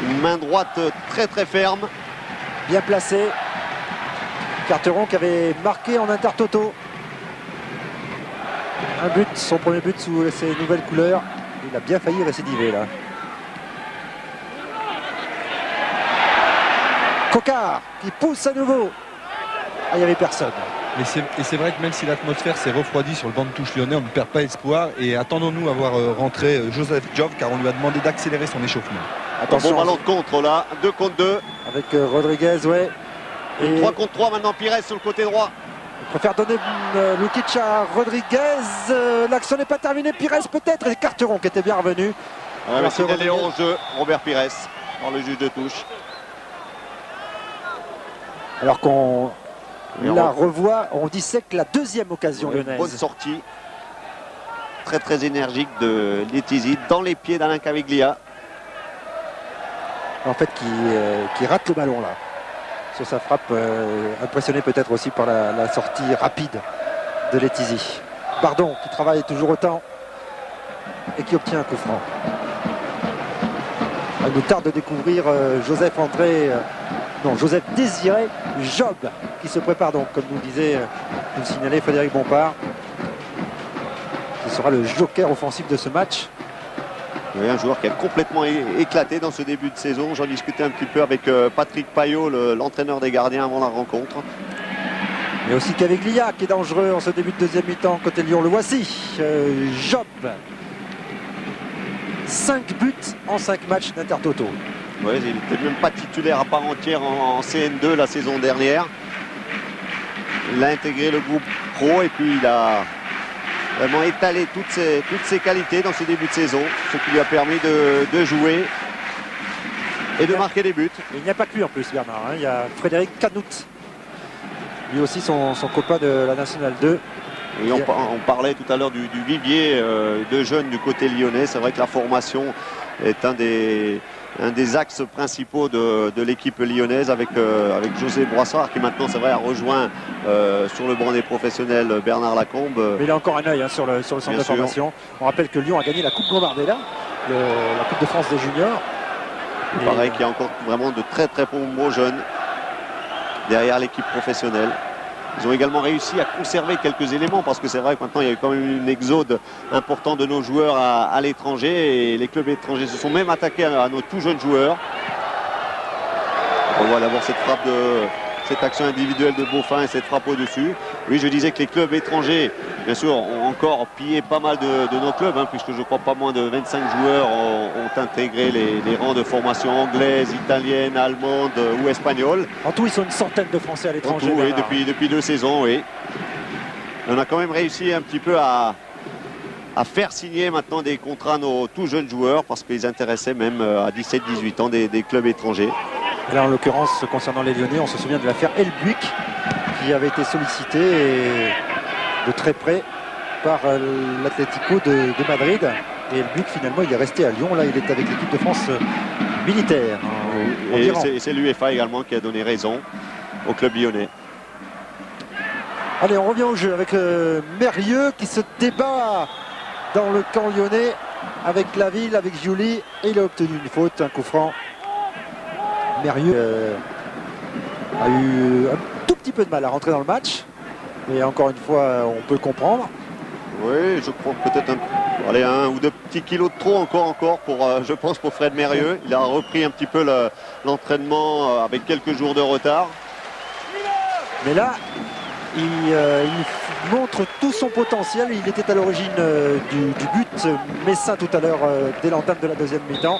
Une main droite très très ferme. Bien placée. Carteron qui avait marqué en intertoto. Un but, son premier but sous ses nouvelles couleurs. Il a bien failli récidiver là. Coquard qui pousse à nouveau. Ah, il n'y avait personne. Et c'est vrai que même si l'atmosphère s'est refroidie sur le banc de touche lyonnais, on ne perd pas espoir. Et attendons-nous à voir rentrer Joseph Jove, car on lui a demandé d'accélérer son échauffement. Attention, bon ballon de contre là, 2 contre 2. Avec Rodriguez, ouais. Et 3 contre 3 maintenant, Pires sur le côté droit. Il préfère donner Lukic à Rodriguez. L'action n'est pas terminée. Pires peut-être. Et Carteron qui était bien revenu. Ouais, c'est les 11 jeux, Robert Pires, dans le juge de touche. Alors qu'on la revoit, on dissèque la deuxième occasion lyonnaise. Bonne sortie, très très énergique de Letizy dans les pieds d'Alain Caviglia. En fait, qui rate le ballon là. Sur sa frappe, impressionné peut-être aussi par la sortie rapide de Letizy. Bardon qui travaille toujours autant et qui obtient un coup franc. Il nous tarde de découvrir Joseph Désiré Job qui se prépare donc, comme nous signalait Frédéric Bompard. Ce sera le joker offensif de ce match. Oui, un joueur qui a complètement éclaté dans ce début de saison. J'en discutais un petit peu avec Patrick Payot, l'entraîneur des gardiens avant la rencontre. Et aussi Caviglia qui est dangereux en ce début de deuxième mi-temps côté Lyon. Le voici, Job. 5 buts en 5 matchs d'Intertoto. Oui, il n'était même pas titulaire à part entière en CN2 la saison dernière. Il a intégré le groupe pro et puis il a vraiment étalé toutes ses qualités dans ce début de saison, ce qui lui a permis de jouer et de marquer des buts. Il n'y a pas que lui en plus, Bernard. Il y a Frédéric Canout, lui aussi son copain de la Nationale 2. Et on parlait tout à l'heure du vivier de jeunes du côté lyonnais. C'est vrai que la formation est un des axes principaux de l'équipe lyonnaise avec José Broissard qui maintenant c'est vrai a rejoint sur le banc des professionnels Bernard Lacombe. Mais il a encore un œil sur le centre de formation. On rappelle que Lyon a gagné la Coupe Gambardella, la Coupe de France des juniors. Il paraît qu'il y a encore vraiment de très très bons jeunes derrière l'équipe professionnelle. Ils ont également réussi à conserver quelques éléments parce que c'est vrai que maintenant il y a eu quand même une exode important de nos joueurs à l'étranger et les clubs étrangers se sont même attaqués à nos tout jeunes joueurs. On voit d'abord cette action individuelle de Beaufin et cette frappe au-dessus. Oui, je disais que les clubs étrangers, bien sûr, ont encore pillé pas mal de nos clubs, hein, puisque je crois pas moins de 25 joueurs ont intégré les rangs de formation anglaise, italienne, allemande ou espagnole. En tout, ils sont une centaine de Français à l'étranger. Oui, depuis 2 saisons, oui. On a quand même réussi un petit peu à faire signer maintenant des contrats à nos tout jeunes joueurs, parce qu'ils intéressaient même à 17-18 ans des clubs étrangers. Et là, en l'occurrence, concernant les Lyonnais, on se souvient de l'affaire Elbuik qui avait été sollicité de très près par l'Atlético de Madrid. Et Elbuik, finalement, il est resté à Lyon. Là, il est avec l'équipe de France militaire. Et c'est l'UEFA également qui a donné raison au club lyonnais. Allez, on revient au jeu avec Mérieux qui se débat dans le camp lyonnais avec Laville, avec Giuli. Et il a obtenu une faute, un coup franc. Mérieux a eu un tout petit peu de mal à rentrer dans le match. Et encore une fois, on peut le comprendre. Oui, je crois peut-être un ou deux petits kilos de trop encore pour, je pense, pour Fred Mérieux. Il a repris un petit peu l'entraînement avec quelques jours de retard. Mais là, il montre tout son potentiel. Il était à l'origine du but messin tout à l'heure dès l'entame de la deuxième mi-temps.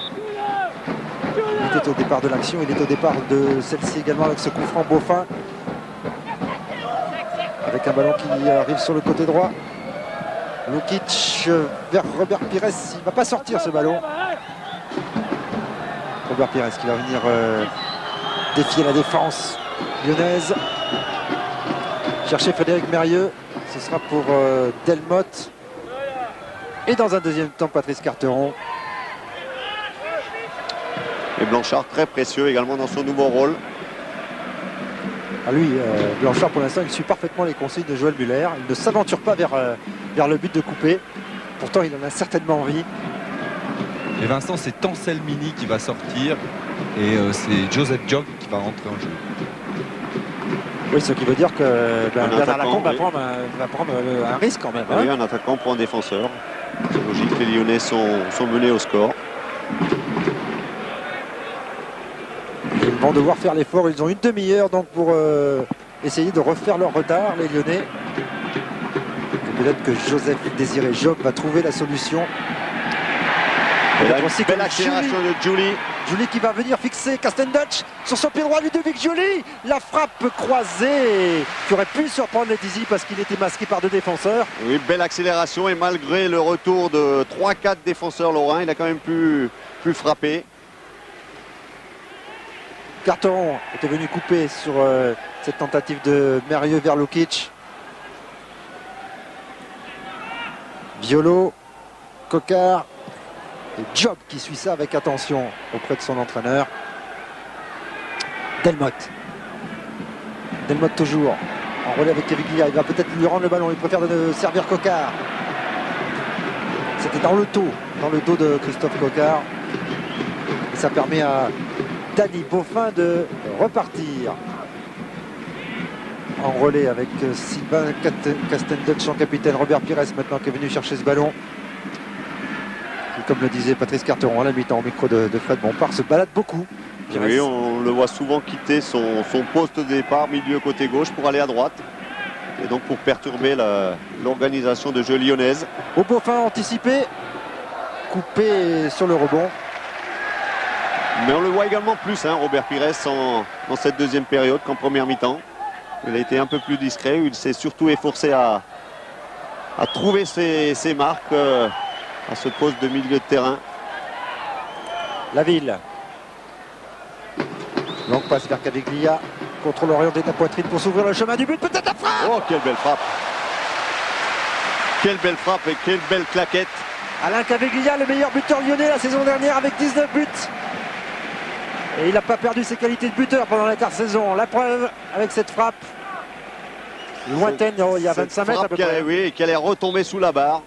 Il était au départ de l'action, il est au départ de celle-ci également avec ce coup franc Beaufin. Avec un ballon qui arrive sur le côté droit. Lukic vers Robert Pires, il ne va pas sortir ce ballon. Robert Pires qui va venir défier la défense lyonnaise. Chercher Frédéric Mérieux, ce sera pour Delmotte. Et dans un deuxième temps, Patrice Carteron. Et Blanchard très précieux également dans son nouveau rôle. Ah lui, Blanchard pour l'instant il suit parfaitement les conseils de Joël Muller. Il ne s'aventure pas vers le but de couper. Pourtant il en a certainement envie. Et Vincent, c'est Anselmini qui va sortir et c'est Joseph Job qui va rentrer en jeu. Oui, ce qui veut dire que Bernard Lacombe va prendre un risque quand même. Oui, un attaquant pour un défenseur. C'est logique, les Lyonnais sont menés au score. Ils vont devoir faire l'effort, ils ont une demi-heure donc pour essayer de refaire leur retard, les Lyonnais. Et peut-être que Joseph Désiré Job va trouver la solution. Et là, une belle accélération de Giuli. Giuli qui va venir fixer Kastendutch sur son pied droit, Ludovic Giuli. La frappe croisée qui aurait pu surprendre Letizy parce qu'il était masqué par 2 défenseurs. Oui, belle accélération et malgré le retour de 3-4 défenseurs lorrains, il a quand même pu frapper. Carteron était venu couper sur cette tentative de Mérieux vers Lukic. Violo, Cocard et Job qui suit ça avec attention auprès de son entraîneur. Delmotte. Delmotte toujours en relais avec Keviglia. Il va peut-être lui rendre le ballon. Il préfère de servir Cocard. C'était dans le dos de Christophe Cocard. Et ça permet à Danny Beaufin de repartir en relais avec Sylvain Kastendutch en capitaine. Robert Pires maintenant qui est venu chercher ce ballon. Et comme le disait Patrice Carteron à la mi-temps au micro de Fred Bompard, se balade beaucoup. Pires. Oui, on le voit souvent quitter son poste de départ, milieu côté gauche, pour aller à droite. Et donc pour perturber l'organisation de jeu lyonnaise. Au Beaufin anticipé, coupé sur le rebond. Mais on le voit également plus, hein, Robert Pires, dans cette deuxième période qu'en première mi-temps. Il a été un peu plus discret, il s'est surtout efforcé à trouver ses marques à ce poste de milieu de terrain. Laville. Longue passe vers Caviglia. Contrôle orienté de la poitrine pour s'ouvrir le chemin du but. Peut-être la frappe. Oh, quelle belle frappe. Quelle belle frappe et quelle belle claquette. Alain Caviglia, le meilleur buteur lyonnais la saison dernière avec 19 buts. Et il n'a pas perdu ses qualités de buteur pendant l'intersaison. La preuve avec cette frappe lointaine, il y a 25 mètres à peu près. Oui, qui allait retomber sous la barre.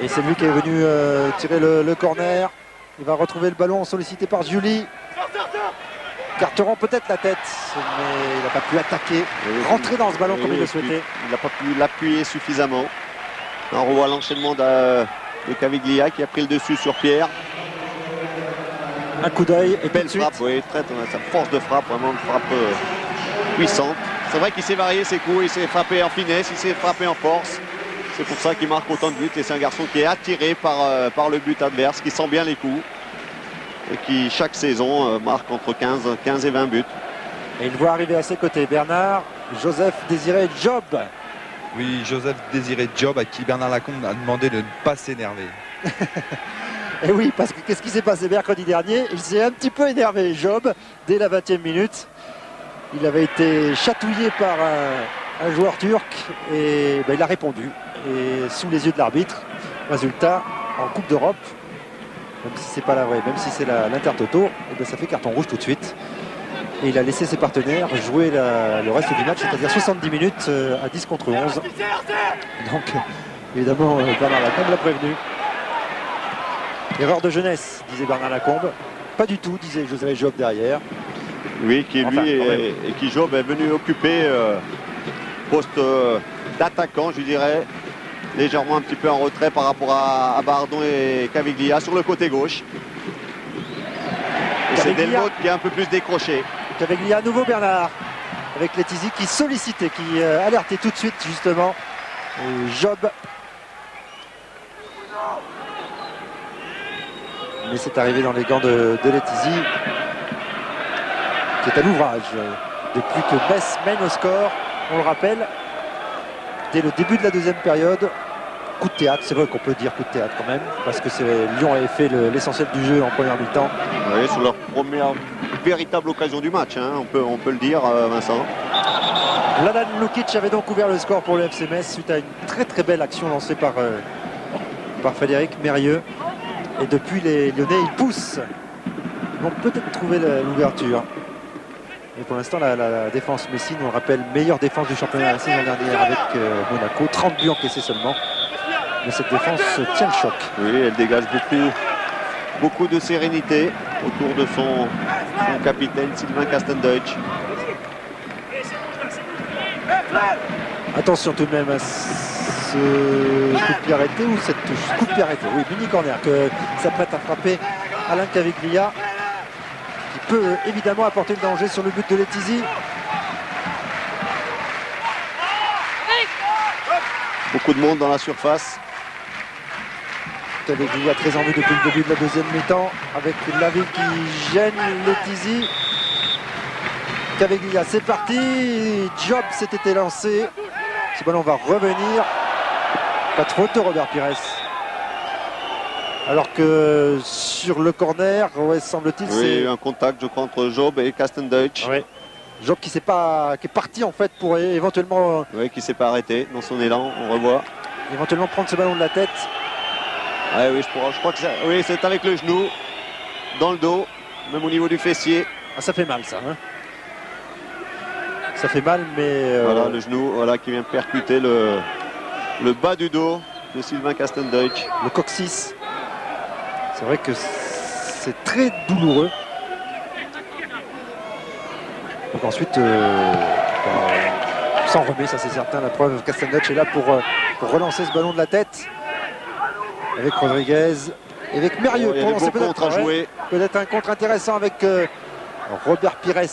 Et c'est lui qui est venu tirer le corner. Il va retrouver le ballon sollicité par Julie. Carteron peut-être la tête, mais il n'a pas pu attaquer, rentrer dans ce ballon comme il le souhaitait. Il n'a pas pu l'appuyer suffisamment. On revoit l'enchaînement de Caviglia qui a pris le dessus sur Pierre. Un coup d'œil et Belle tout de frappe, suite. oui, sa force de frappe, vraiment une frappe puissante. C'est vrai qu'il s'est varié ses coups, il s'est frappé en finesse, il s'est frappé en force. C'est pour ça qu'il marque autant de buts et c'est un garçon qui est attiré par le but adverse, qui sent bien les coups et qui chaque saison marque entre 15 et 20 buts. Et il voit arriver à ses côtés Bernard, Joseph Désiré Job. Oui, Joseph Désiré Job, à qui Bernard Lacombe a demandé de ne pas s'énerver. Et oui, parce que qu'est-ce qui s'est passé mercredi dernier? Il s'est un petit peu énervé, Job, dès la 20e minute. Il avait été chatouillé par un joueur turc et il a répondu. Et sous les yeux de l'arbitre, résultat, en Coupe d'Europe, même si c'est pas la vraie, même si c'est l'Intertoto, ça fait carton rouge tout de suite. Et il a laissé ses partenaires jouer le reste du match, c'est-à-dire 70 minutes à 10 contre 11. Donc, évidemment, Bernard Lacombe l'a prévenu. Erreur de jeunesse, disait Bernard Lacombe. Pas du tout, disait José Job derrière. Oui, qui Enfin, lui et qui Job est venu occuper poste d'attaquant, je dirais, légèrement un petit peu en retrait par rapport à Bardon et Caviglia sur le côté gauche. Et c'est Caviglia. Delmotte qui est un peu plus décroché. Caviglia à nouveau Bernard, avec Letizy qui sollicitait, qui alertait tout de suite justement. Et Job. Mais c'est arrivé dans les gants de Letizy, qui est à l'ouvrage. Depuis que Metz mène au score, on le rappelle, dès le début de la deuxième période, coup de théâtre, c'est vrai qu'on peut dire coup de théâtre quand même, parce que Lyon avait fait l'essentiel du jeu en première mi-temps. Oui, sur leur première véritable occasion du match, hein, on peut le dire, Vincent. Vladan Lukic avait donc ouvert le score pour le FC Metz suite à une très très belle action lancée par Frédéric Mérieux. Et depuis, les Lyonnais, ils poussent. Ils vont peut-être trouver l'ouverture. Mais pour l'instant, la défense Messine, on le rappelle, meilleure défense du championnat la saison dernière avec Monaco. 30 buts encaissés seulement. Mais cette défense tient le choc. Oui, elle dégage beaucoup de sérénité autour de son capitaine Sylvain Castendeutsch. Attention tout de même à ce coup de pied arrêté ou cette touche. Coup de pied arrêté, oui, mini corner que s'apprête à frapper Alain Caviglia, qui peut évidemment apporter le danger sur le but de Letizy. Beaucoup de monde dans la surface. Caviglia très en vue depuis le début de la deuxième mi-temps, avec Laville qui gêne Letizy. Caviglia, c'est parti. Job s'était lancé. Ce ballon va revenir. Pas de faute de Robert Pires. Alors que sur le corner, ouais, semble-t-il, Oui, il y a eu un contact, je crois, entre Job et Castendeutsch. ouais. Job qui est parti en fait pour éventuellement Oui, qui s'est pas arrêté dans son élan, on revoit. prendre ce ballon de la tête. Ouais, oui, je crois que c'est avec le genou, dans le dos, même au niveau du fessier. Ah, ça fait mal ça. Hein, ça fait mal, mais Voilà le genou, voilà, qui vient percuter le bas du dos de Sylvain Castendeutsch. le coccyx. C'est vrai que c'est très douloureux. Donc ensuite, s'en remet, ça c'est certain. La preuve, Castendeutsch est là pour relancer ce ballon de la tête. Avec Rodriguez, et avec Mérieux. Il y a des beaux contres à jouer. Peut-être un contre intéressant avec Robert Pires.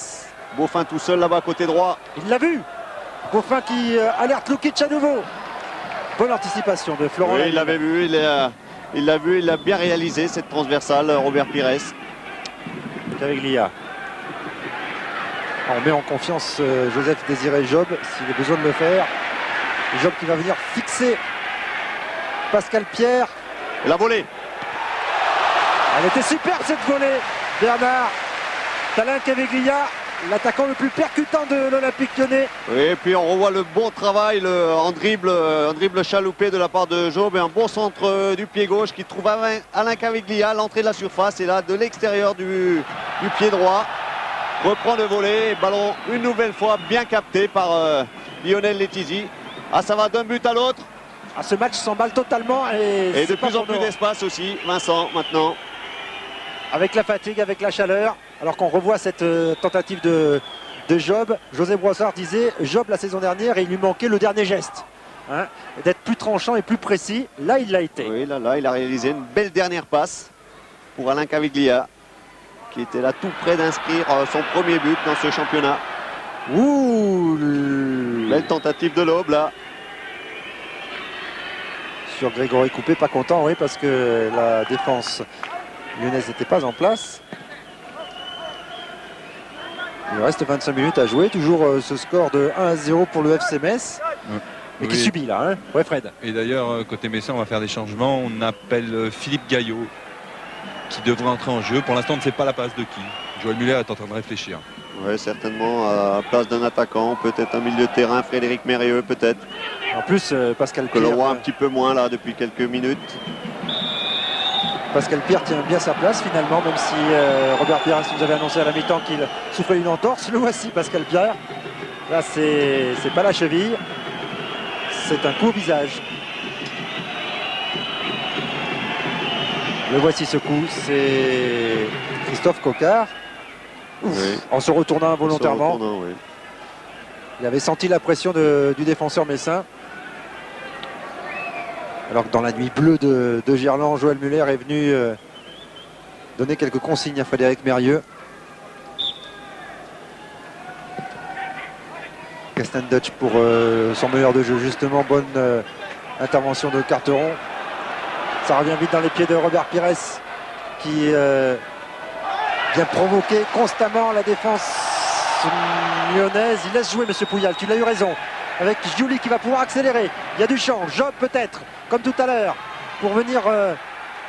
Beaufin tout seul là-bas côté droit. Il l'a vu. Beaufin qui alerte Lukic à nouveau. Bonne anticipation de Florent. Oui, il l'avait vu, il l'a bien réalisé cette transversale, Robert Pires. Caviglia. On met en confiance Joseph Désiré Job s'il a besoin de le faire. Job qui va venir fixer Pascal Pierre. Et la volée. Elle était superbe cette volée. Bernard. Alain Caviglia, l'attaquant le plus percutant de l'Olympique Lyonnais. Oui, et puis on revoit le bon travail en dribble chaloupé de la part de Job et un bon centre du pied gauche qui trouve Alain Caviglia à l'entrée de la surface et là de l'extérieur du pied droit. Reprend le volet, ballon une nouvelle fois bien capté par Lionel Letizy. Ah, ça va d'un but à l'autre. Ah, ce match s'emballe totalement. Et de plus en plus d'espace aussi, Vincent, maintenant. avec la fatigue, avec la chaleur, alors qu'on revoit cette tentative de Job. José Brossard disait Job la saison dernière et il lui manquait le dernier geste, hein, d'être plus tranchant et plus précis. Là il l'a été. Oui, là il a réalisé une belle dernière passe pour Alain Caviglia, qui était là tout près d'inscrire son premier but dans ce championnat. Ouh, belle tentative de l'aube là. Sur Grégory Coupé, pas content, oui, parce que la défense lyonnaise n'était pas en place. Il reste 25 minutes à jouer, toujours ce score de 1-0 pour le FC Metz, mais qui subit là, hein. Ouais, Fred. Et d'ailleurs, côté Messin, on va faire des changements. On appelle Philippe Gaillot, qui devrait entrer en jeu. Pour l'instant, on ne sait pas la passe de qui. Joël Muller est en train de réfléchir. Oui, certainement à la place d'un attaquant, peut-être un milieu de terrain, Frédéric Mérieux peut-être. En plus, Pascal que Pierre, l'on voit un petit peu moins là depuis quelques minutes. Pascal Pierre tient bien sa place finalement, même si Robert Pierre nous avait annoncé à la mi-temps qu'il souffrait d'une entorse. Le voici, Pascal Pierre. Là, c'est pas la cheville, c'est un coup au visage. Le voici, ce coup, c'est Christophe Coquard. Ouf, oui. En se retournant involontairement. Oui. Il avait senti la pression du défenseur messin. Alors que dans la nuit bleue de Gerland, Joël Muller est venu donner quelques consignes à Frédéric Mérieux. Castan Dutch pour son meilleur de jeu, justement. Bonne intervention de Carteron. Ça revient vite dans les pieds de Robert Pires, qui vient provoquer constamment la défense lyonnaise. Il laisse jouer Monsieur Pouyal, tu l'as eu raison, avec Giuli qui va pouvoir accélérer. Il y a du champ, Job peut-être, comme tout à l'heure, pour venir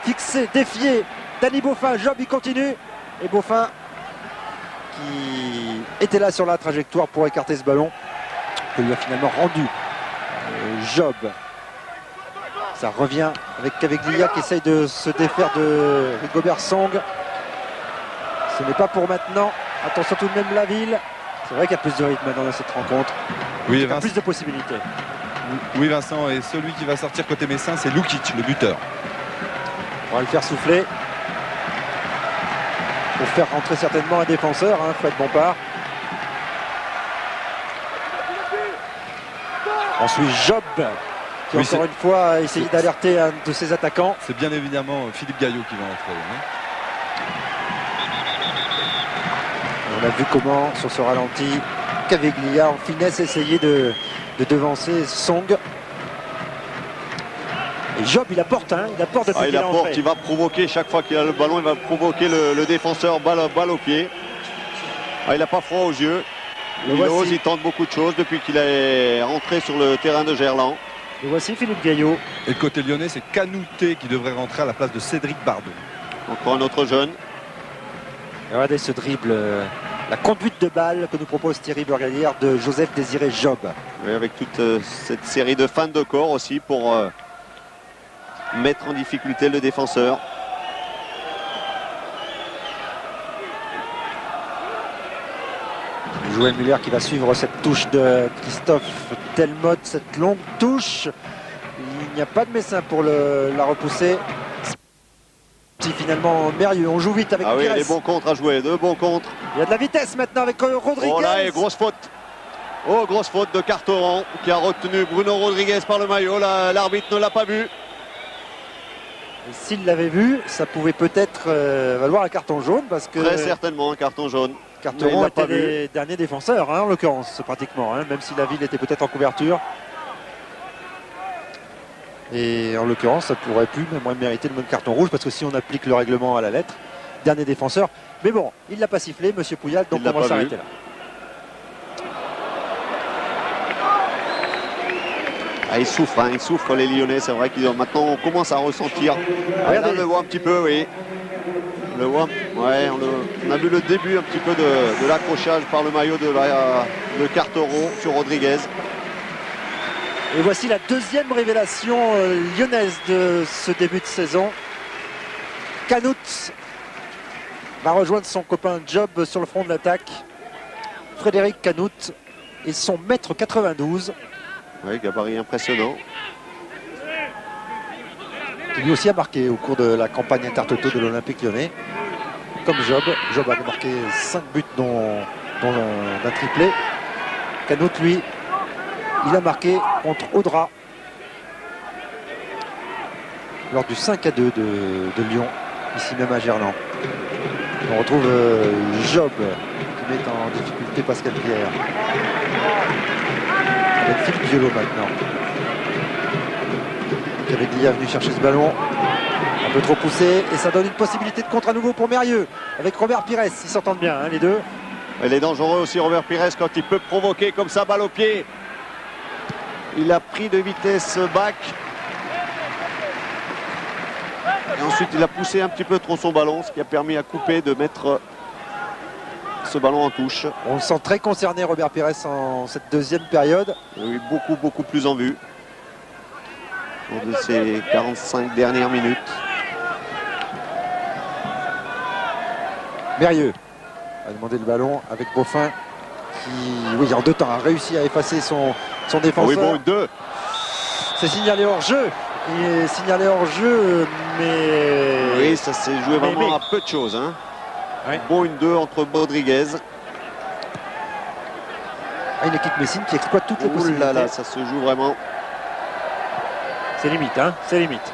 fixer, défier Danny Beaufin. Job, il continue, et Beaufin qui était là sur la trajectoire pour écarter ce ballon, que lui a finalement rendu Job. Ça revient avec Caviglia qui essaye de se défaire de Rigobert Song. Ce n'est pas pour maintenant. Attention tout de même Laville. C'est vrai qu'il y a plus de rythme dans cette rencontre. Oui, il y a plus de possibilités. Oui, Vincent, et celui qui va sortir côté messin, c'est Lukic, le buteur. On va le faire souffler. Pour faire rentrer certainement un défenseur, hein, Fred Bompard. Ensuite Job, qui encore une fois a essayé d'alerter un de ses attaquants. C'est bien évidemment Philippe Gaillot qui va entrer. Hein. On a vu comment, sur ce ralenti, Caviglia en finesse essayait de devancer Song. Et Job, il apporte, hein, il apporte depuis qu'il est entré. Il va provoquer chaque fois qu'il a le ballon, il va provoquer le défenseur balle au pied. Il n'a pas froid aux yeux. Il tente beaucoup de choses depuis qu'il est rentré sur le terrain de Gerland. Et voici Philippe Gaillot. Et côté lyonnais, c'est Canouté qui devrait rentrer à la place de Cédric Bardot. Encore un autre jeune. Et regardez ce dribble, la conduite de balle que nous propose Thierry Burgalière de Joseph Désiré Job. Oui, avec toute cette série de feintes de corps aussi pour mettre en difficulté le défenseur. Joël Muller qui va suivre cette touche de Christophe Delmotte, cette longue touche. Il n'y a pas de Messin pour la repousser. Finalement Mérieux, on joue vite avec Pires. Oui, les bons contres à jouer, deux bons contres. Il y a de la vitesse maintenant avec Rodriguez. Oh là, et grosse faute. Oh, grosse faute de Carteron qui a retenu Bruno Rodriguez par le maillot. L'arbitre ne l'a pas vu. S'il l'avait vu, ça pouvait peut-être valoir un carton jaune parce que... Très certainement un carton jaune. Carteron était les derniers défenseurs, hein, en l'occurrence, pratiquement, hein, même si la ville était peut-être en couverture. Et en l'occurrence, ça pourrait plus même mériter le même carton rouge parce que si on applique le règlement à la lettre, dernier défenseur. Mais bon, il l'a pas sifflé, Monsieur Pouyal, donc on va s'arrêter là. Ils souffrent les Lyonnais, c'est vrai qu'ils maintenant on commence à ressentir. Là, on le voit un petit peu, oui. On le voit, ouais, on a vu le début un petit peu de l'accrochage par le maillot de Carteron sur Rodriguez. Et voici la deuxième révélation lyonnaise de ce début de saison. Canout va rejoindre son copain Job sur le front de l'attaque. Frédéric Canout et son mètre 92. Oui, gabarit impressionnant. Qui lui aussi a marqué au cours de la campagne Intertoto de l'Olympique Lyonnais. comme Job. Job a marqué 5 buts dont un triplé. Canoute, lui, il a marqué contre Audra lors du 5-2 de Lyon, ici même à Gerland. On retrouve Job qui met en difficulté Pascal Pierre. Avec Philippe Violo maintenant. Caveglia venu chercher ce ballon. Un peu trop poussé et ça donne une possibilité de contre à nouveau pour Mérieux avec Robert Pires. Ils s'entendent bien les deux. Il est dangereux aussi Robert Pires quand il peut provoquer comme ça, balle au pied. Il a pris de vitesse Bach. Et ensuite il a poussé un petit peu trop son ballon, ce qui a permis à Coupé de mettre ce ballon en touche. On le sent très concerné Robert Pires en cette deuxième période. Oui, beaucoup plus en vue au cours de ces 45 dernières minutes. Mérieux a demandé le ballon avec Beaufin qui, oui, en 2 temps a réussi à effacer son défenseur. Oui, bon, 2. C'est signalé hors jeu. Il est signalé hors jeu, mais... Oui, ça s'est joué vraiment à peu de choses. Hein. Ouais. Bon, une 2 entre Rodriguez. Une équipe Messine qui exploite toutes les possibilités. Là, ça se joue vraiment. C'est limite, hein, c'est limite.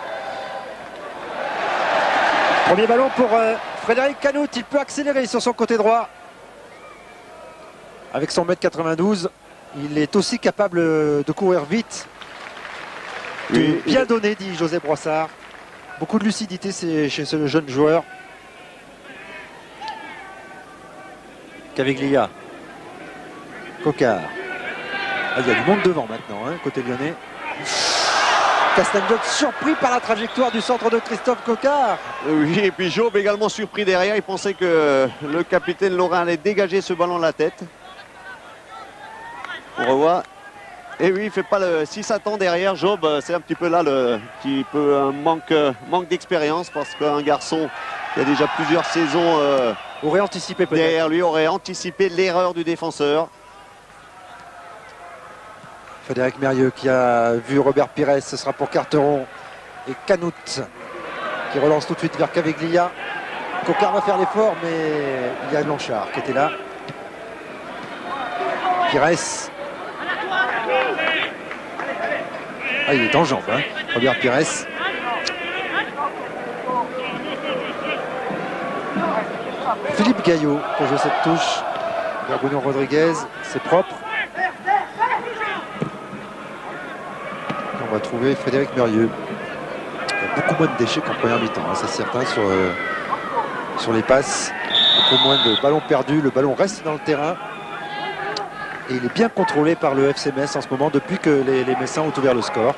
Premier ballon pour Frédéric Canoute. Il peut accélérer sur son côté droit. Avec son 1m92, il est aussi capable de courir vite. Oui, bien donné, dit José Broissard. Beaucoup de lucidité chez ce jeune joueur. Caveglia. Coquard. Ah, il y a du monde devant maintenant, hein, côté lyonnais. Castagnol surpris par la trajectoire du centre de Christophe Coquard. Oui, et puis Job également surpris derrière. Il pensait que le capitaine Laurent allait dégager ce ballon de la tête. On revoit. Et oui, il fait pas le. Si s'attend derrière, Job, c'est un petit peu là qui peut un manque d'expérience parce qu'un garçon qui a déjà plusieurs saisons aurait anticipé peut-être. Derrière lui aurait anticipé l'erreur du défenseur. Frédéric Mérieux qui a vu Robert Pires, ce sera pour Carteron et Canoute qui relance tout de suite vers Caveglia. Coquard va faire l'effort, mais il y a Blanchard qui était là. Pires. Ah, il est en jambes, hein, Robert Pires. Philippe Gaillot pour jouer cette touche. Bruno Rodriguez, c'est propre. On va trouver Frédéric Mérieux. Il y a beaucoup moins de déchets qu'en première mi-temps, hein, c'est certain, sur les passes. Un peu moins de ballons perdus, le ballon reste dans le terrain. Et il est bien contrôlé par le FC Metz en ce moment depuis que les Messins ont ouvert le score.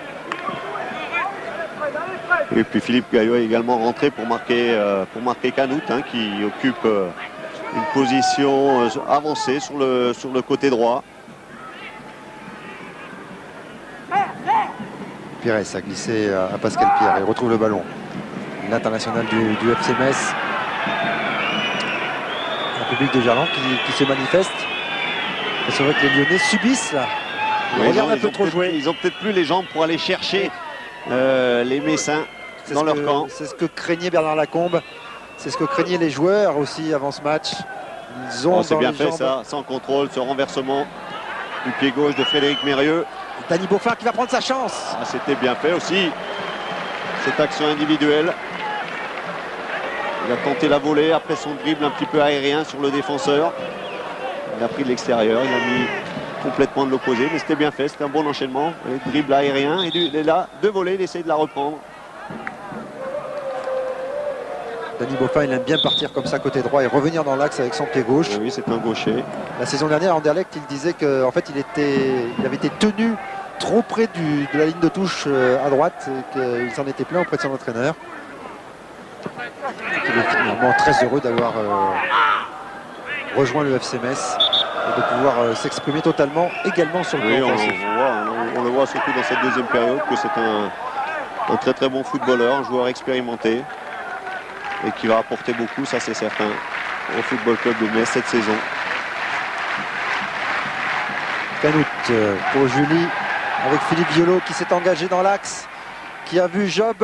Et puis Philippe Gaillot est également rentré pour marquer Canoute, hein, qui occupe une position avancée sur le côté droit. Pires a glissé à Pascal Pierre et retrouve le ballon. L'international du FC Metz. Un public de Gerland qui se manifeste. Et c'est vrai que les Lyonnais subissent là. Ils regardent un peu trop jouer. Ils ont peut-être plus les jambes pour aller chercher les Messins dans leur camp. C'est ce que craignait Bernard Lacombe. C'est ce que craignaient les joueurs aussi avant ce match. Ils ont c'est bien fait ça, sans contrôle, ce renversement du pied gauche de Frédéric Mérieux. Dany Beaufin qui va prendre sa chance. Ah, c'était bien fait aussi, cette action individuelle. Il a tenté la volée après son dribble un petit peu aérien sur le défenseur. Il a pris de l'extérieur, il a mis complètement de l'opposé, mais c'était bien fait, c'était un bon enchaînement. Le dribble aérien, et là, de volée, il essaie de la reprendre. Dany Beaufin, il aime bien partir comme ça côté droit et revenir dans l'axe avec son pied gauche. Oui, c'est un gaucher. La saison dernière, Anderlecht, il disait qu'en fait, il avait été tenu trop près de la ligne de touche à droite et qu'il s'en était plaint auprès de son entraîneur. Il est finalement très heureux d'avoir rejoint le FC Metz et de pouvoir s'exprimer totalement également sur le plan offensif. On le voit surtout dans cette deuxième période que c'est un très très bon footballeur, un joueur expérimenté et qui va apporter beaucoup, ça c'est certain, au Football Club de Metz cette saison. Canoute pour Julie avec Philippe Violo qui s'est engagé dans l'axe, qui a vu Job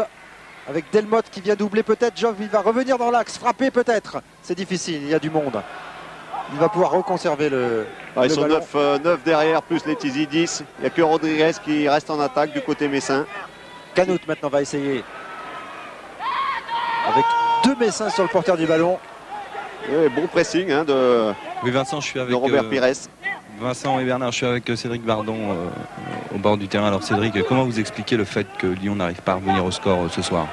avec Delmotte qui vient doubler peut-être. Job, il va revenir dans l'axe, frapper peut-être. C'est difficile, il y a du monde. Il va pouvoir reconserver le Ils sont ballon. 9 derrière, plus les Tizi 10. Il n'y a que Rodriguez qui reste en attaque du côté messin. Canout maintenant va essayer. Avec 2 Messins sur le porteur du ballon. Et bon pressing de Oui, Vincent, je suis avec Robert Pires. Vincent et Bernard, je suis avec Cédric Bardon au bord du terrain. Alors Cédric, comment vous expliquez le fait que Lyon n'arrive pas à revenir au score ce soir?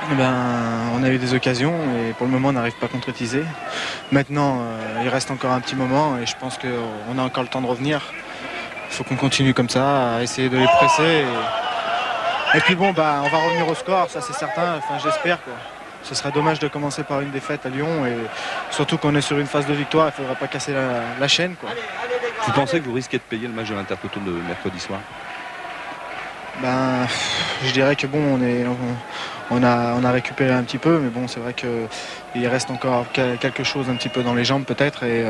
On a eu des occasions et pour le moment on n'arrive pas à concrétiser. Maintenant il reste encore un petit moment et je pense qu'on a encore le temps de revenir. Il faut qu'on continue comme ça, à essayer de les presser. Et puis bon, on va revenir au score, ça c'est certain, enfin j'espère quoi. Ce serait dommage de commencer par une défaite à Lyon et surtout qu'on est sur une phase de victoire, il ne faudra pas casser la chaîne, quoi. Vous pensez que vous risquez de payer le match de l'Intertoto de mercredi soir? Je dirais que bon, on a récupéré un petit peu, mais bon, c'est vrai qu'il reste encore quelque chose un petit peu dans les jambes peut-être. Et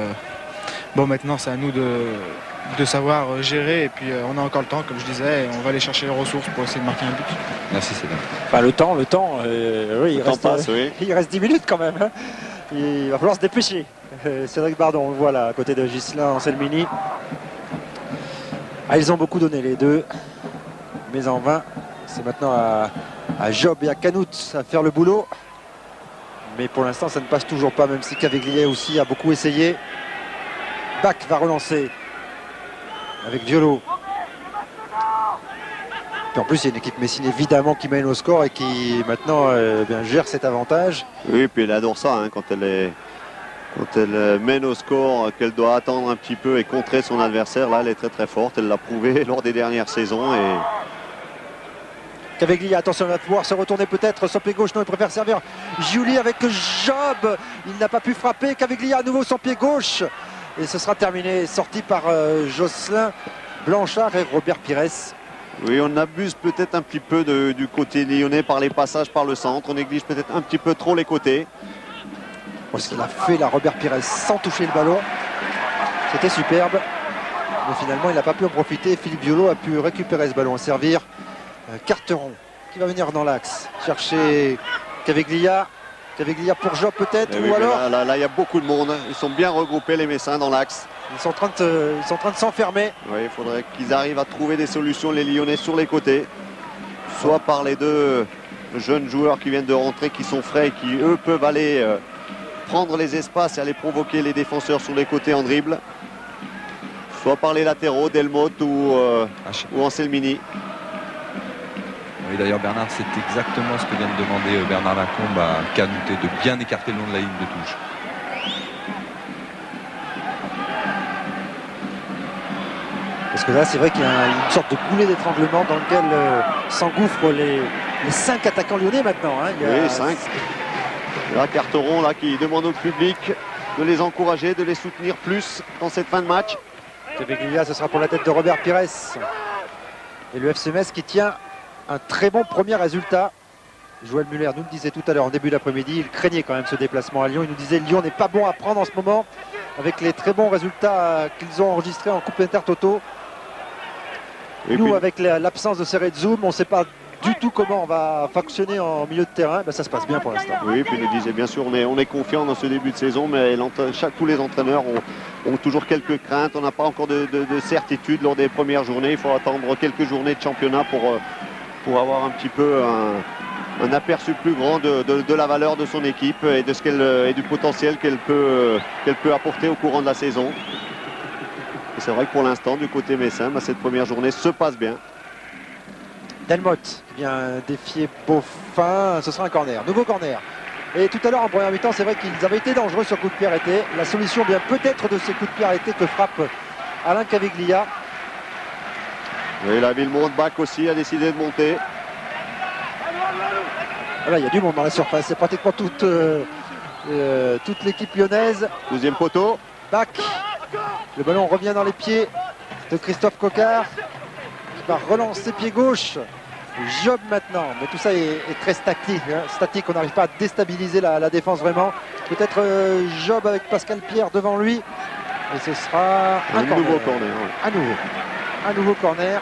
bon, maintenant c'est à nous de savoir gérer et puis on a encore le temps, comme je disais, et on va aller chercher les ressources pour essayer de marquer un but. Merci Cédric. Enfin, le temps, oui, il reste 10 minutes quand même. Il va falloir se dépêcher. Cédric Bardon, on le voit là, à côté de Ghislain Anselmini. Ils ont beaucoup donné les deux, mais en vain. C'est maintenant à Job et à Canout à faire le boulot. Mais pour l'instant, ça ne passe toujours pas, même si Caveglia aussi a beaucoup essayé. Bach va relancer avec Violo. Puis en plus, il y a une équipe messine évidemment qui mène au score et qui maintenant gère cet avantage. Oui, puis elle adore ça quand elle mène au score, qu'elle doit attendre un petit peu et contrer son adversaire. Là, elle est très très forte. Elle l'a prouvé lors des dernières saisons. Et Caveglia, attention, il va pouvoir se retourner peut-être sur pied gauche. Non, il préfère servir Giuli avec Job. Il n'a pas pu frapper. Caveglia à nouveau son pied gauche. Et ce sera terminé, sorti par Jocelyn Blanchard et Robert Pires. oui, on abuse peut-être un petit peu du côté lyonnais par les passages par le centre. On néglige peut-être un petit peu trop les côtés. Ce qu'il a fait là, Robert Pires, sans toucher le ballon. C'était superbe. Mais finalement, il n'a pas pu en profiter. Philippe Violo a pu récupérer ce ballon, servir. Carteron qui va venir dans l'axe. Chercher Caveglia. Caveglia pour Job peut-être. Oui, ou alors là, il y a beaucoup de monde. Ils sont bien regroupés, les Messins, dans l'axe. ils sont en train de s'enfermer. Oui, il faudrait qu'ils arrivent à trouver des solutions, les Lyonnais, sur les côtés. Soit par les deux jeunes joueurs qui viennent de rentrer, qui sont frais et qui, eux, peuvent aller prendre les espaces et aller provoquer les défenseurs sur les côtés en dribble. Soit par les latéraux, Delmotte ou Anselmini. Oui, d'ailleurs Bernard, c'est exactement ce que vient de demander Bernard Lacombe à Canouté, de bien écarter le long de la ligne de touche. Parce que là, c'est vrai qu'il y a une sorte de boulet d'étranglement dans lequel s'engouffrent les 5 attaquants lyonnais maintenant. Il y a... Oui, 5. Là, Carteron là, qui demande au public de les encourager, de les soutenir plus dans cette fin de match. Caveglia, ce sera pour la tête de Robert Pires. Et le FC Metz qui tient un très bon premier résultat. Joël Muller nous le disait tout à l'heure en début d'après-midi, il craignait quand même ce déplacement à Lyon. Il nous disait Lyon n'est pas bon à prendre en ce moment avec les très bons résultats qu'ils ont enregistrés en Coupe Intertoto. Et nous, puis, avec l'absence de Serret-Zoom, on ne sait pas du tout comment on va fonctionner en milieu de terrain. Ça se passe bien pour l'instant. oui, puis il nous disait bien sûr, on est confiant dans ce début de saison, mais tous les entraîneurs ont toujours quelques craintes. On n'a pas encore de certitude lors des premières journées. Il faut attendre quelques journées de championnat pour avoir un petit peu un aperçu plus grand de la valeur de son équipe et et du potentiel qu'elle peut apporter au courant de la saison. Et c'est vrai que pour l'instant, du côté messin, cette première journée se passe bien. Delmotte qui vient défier Beaufin. Ce sera un corner. Nouveau corner. Et tout à l'heure en première mi-temps, c'est vrai qu'ils avaient été dangereux sur coup de pied arrêté. La solution vient peut-être de ces coups de pied arrêtés que frappe Alain Caveglia. Et la Villemont Bach aussi a décidé de monter. Voilà, il y a du monde dans la surface. C'est pratiquement toute l'équipe lyonnaise. Deuxième poteau. Bach. Le ballon revient dans les pieds de Christophe Coquart qui va relancer pied gauche. Job maintenant, mais tout ça est très statique. Statique, on n'arrive pas à déstabiliser la défense vraiment. Peut-être Job avec Pascal Pierre devant lui. Et ce sera un nouveau corner. Un nouveau corner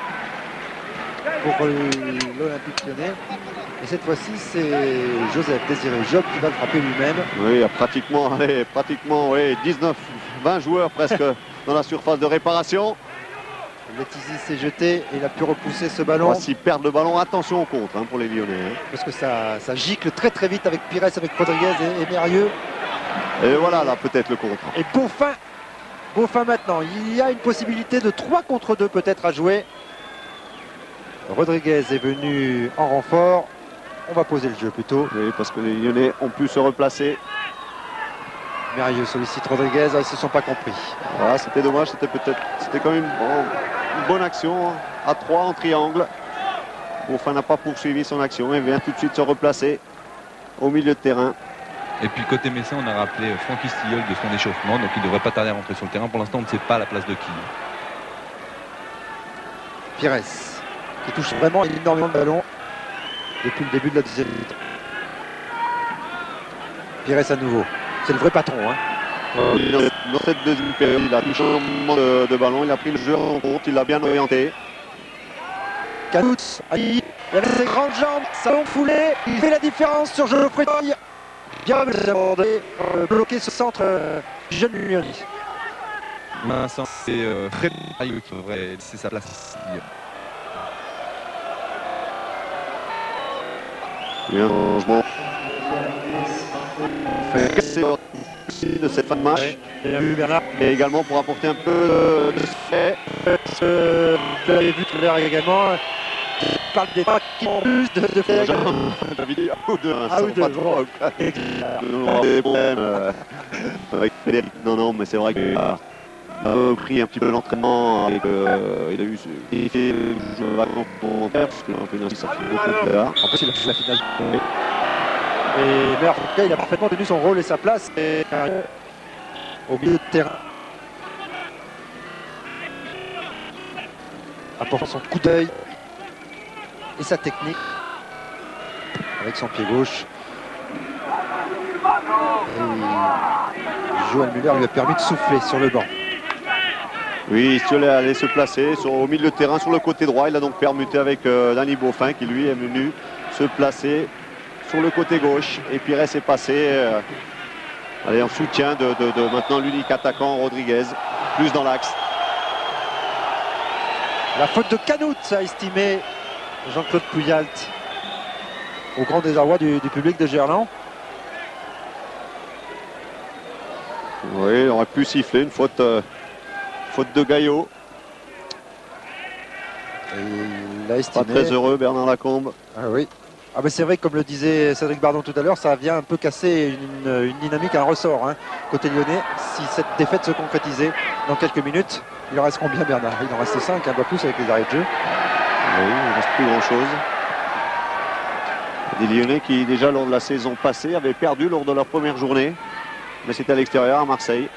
pour l'Olympique Lyonnais. Et cette fois-ci, c'est Joseph Désiré Job qui va le frapper lui-même. Oui, il y a pratiquement 19-20 joueurs presque dans la surface de réparation. Letizy s'est jeté et il a pu repousser ce ballon. S'ils perdent le ballon, attention au contre pour les Lyonnais. Parce que ça gicle très très vite avec Pires, avec Rodriguez et Mérieux. Et voilà là peut-être le contre. Et Beaufin maintenant. Il y a une possibilité de 3 contre 2 peut-être à jouer. Rodriguez est venu en renfort. On va poser le jeu plutôt. Oui, parce que les Lyonnais ont pu se replacer. Mérieux sollicite Rodriguez, ils ne se sont pas compris. Voilà, c'était dommage, c'était quand même une bonne action à 3 en triangle. Beaufin n'a pas poursuivi son action et vient tout de suite se replacer au milieu de terrain. Et puis côté Messin, on a rappelé Francky Stillol de son échauffement, donc il ne devrait pas tarder à rentrer sur le terrain. Pour l'instant, on ne sait pas la place de qui. Pires, qui touche vraiment énormément de ballons depuis le début de la deuxième minute. Pires à nouveau. C'est le vrai patron. Dans cette deuxième période, il a touché un moment de ballon, il a pris le jeu en compte, il l'a bien orienté. Canouts, il avait ses grandes jambes, sa longue foulée, il fait la différence sur Geoffrey Toye. Bien abordé, bloquer ce centre jeune Lyonnais. Vincent, c'est Fred Mérieux qui devrait laisser sa place ici. Il y a un changement. De cette fin de match. Bien vu Bernard. Et également pour apporter un peu de fait. Vous l'avez vu tout à l'heure également. Il parle des pas qui ont plus de faire. David, un ou deux. Des problèmes avec Frédéric. Non, mais c'est vrai qu'il a pris un petit peu l'entraînement et qu'il a fait le jeu vacances pour faire parce que l'entraînement ça fait beaucoup de tard. En plus, il a fait la finale. Mais en tout cas, il a parfaitement tenu son rôle et sa place au milieu de terrain. Apportant son coup d'œil et sa technique avec son pied gauche. Et Joël Muller lui a permis de souffler sur le banc. Oui, Stiolet allait se placer au milieu de terrain sur le côté droit. Il a donc permuté avec Danny Beaufin qui lui est venu se placer sur le côté gauche. Et Pires est passé en soutien de maintenant l'unique attaquant Rodriguez, plus dans l'axe. La faute de Canouts a estimé Jean-Claude Pouyalte au grand désarroi du public de Gerland. Oui, il aurait pu siffler une faute de Gaillot. Il a estimé. Pas très heureux Bernard Lacombe. Ah oui. Ah mais c'est vrai que comme le disait Cédric Bardon tout à l'heure, ça vient un peu casser une dynamique, un ressort côté lyonnais. Si cette défaite se concrétisait dans quelques minutes, il en reste combien Bernard? Il en reste 5, un peu plus avec les arrêts de jeu. Oui, il ne reste plus grand chose. Des Lyonnais qui déjà lors de la saison passée avaient perdu lors de leur première journée. Mais c'était à l'extérieur à Marseille.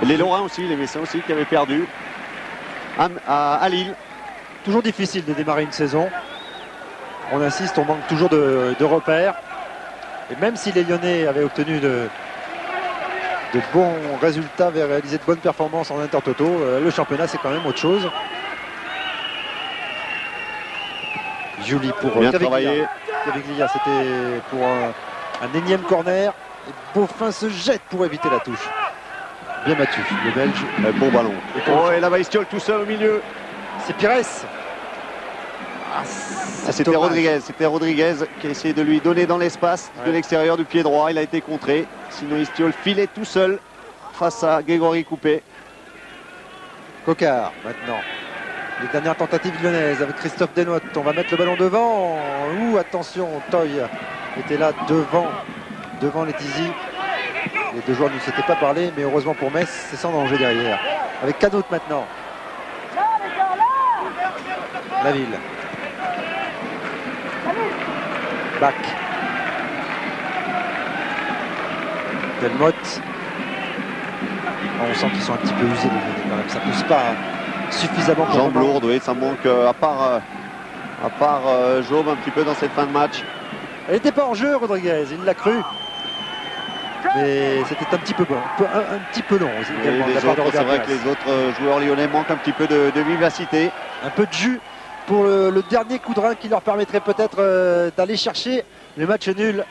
Et les Lorrains aussi, les Messins aussi qui avaient perdu à Lille. Toujours difficile de démarrer une saison. On insiste, on manque toujours de repères. Et même si les Lyonnais avaient obtenu de bons résultats, avaient réalisé de bonnes performances en intertoto, le championnat c'est quand même autre chose. Julie pour Caviglia. Caviglia, c'était pour un énième corner. Et Beaufin se jette pour éviter la touche. Bien battu, le Belge. Bon ballon. Et là-bas, il Stiol tout seul au milieu. C'est Pires. C'était Rodriguez qui a essayé de lui donner dans l'espace de l'extérieur du pied droit. Il a été contré. Sinon, Istiol filait tout seul face à Grégory Coupé. Coquard maintenant. Les dernières tentatives lyonnaises avec Christophe Desnottes. On va mettre le ballon devant. Ouh, attention, Toye était là devant Letizy. Les deux joueurs ne s'étaient pas parlé, mais heureusement pour Metz, c'est sans danger derrière. Avec Canouts maintenant. La ville. Bac. Delmotte. On sent qu'ils sont un petit peu usés les Lyonnais quand même. Ça pousse pas suffisamment pour jambes lourdes, oui, ça manque à part Jaume un petit peu dans cette fin de match. Elle n'était pas en jeu, Rodriguez, il l'a cru. Mais c'était un petit peu bon, un petit peu long aussi. C'est vrai que les autres joueurs lyonnais manquent un petit peu de vivacité. Un peu de jus. pour le dernier coup de rein qui leur permettrait peut-être d'aller chercher le match nul.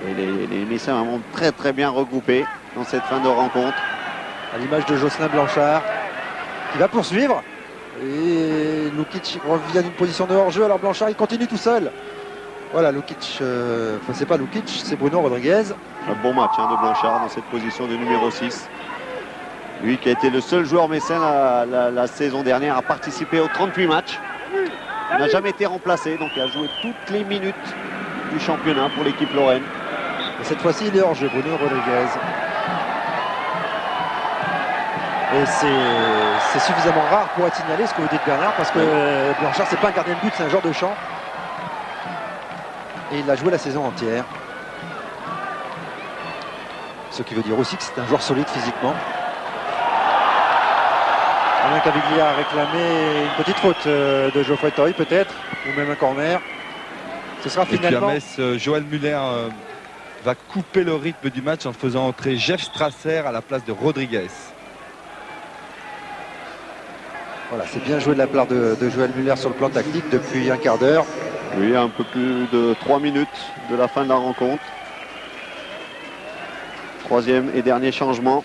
Et les Messins vont très très bien regroupés dans cette fin de rencontre. À l'image de Jocelyn Blanchard qui va poursuivre. Et Lukic revient d'une position de hors-jeu. Alors Blanchard il continue tout seul. Voilà, Lukic, enfin c'est pas Lukic, c'est Bruno Rodriguez. Un bon match de Blanchard dans cette position de numéro 6. Lui qui a été le seul joueur messin la saison dernière à participer aux 38 matchs. Il n'a jamais été remplacé, donc il a joué toutes les minutes du championnat pour l'équipe lorraine. Et cette fois-ci il est hors-jeu, Bruno Rodriguez. Et c'est suffisamment rare pour être signalé ce que vous dites Bernard, parce que Blanchard c'est pas un gardien de but, c'est un genre de champ. Et il a joué la saison entière. Ce qui veut dire aussi que c'est un joueur solide physiquement. Alain Caviglia a réclamé une petite faute de Geoffrey Toy peut-être, ou même un corner. Ce sera finalement... Et puis à Metz, Joël Muller va couper le rythme du match en faisant entrer Jeff Strasser à la place de Rodriguez. Voilà, c'est bien joué de la part de Joël Muller sur le plan tactique depuis un quart d'heure. Oui, un peu plus de 3 minutes de la fin de la rencontre. Troisième et dernier changement.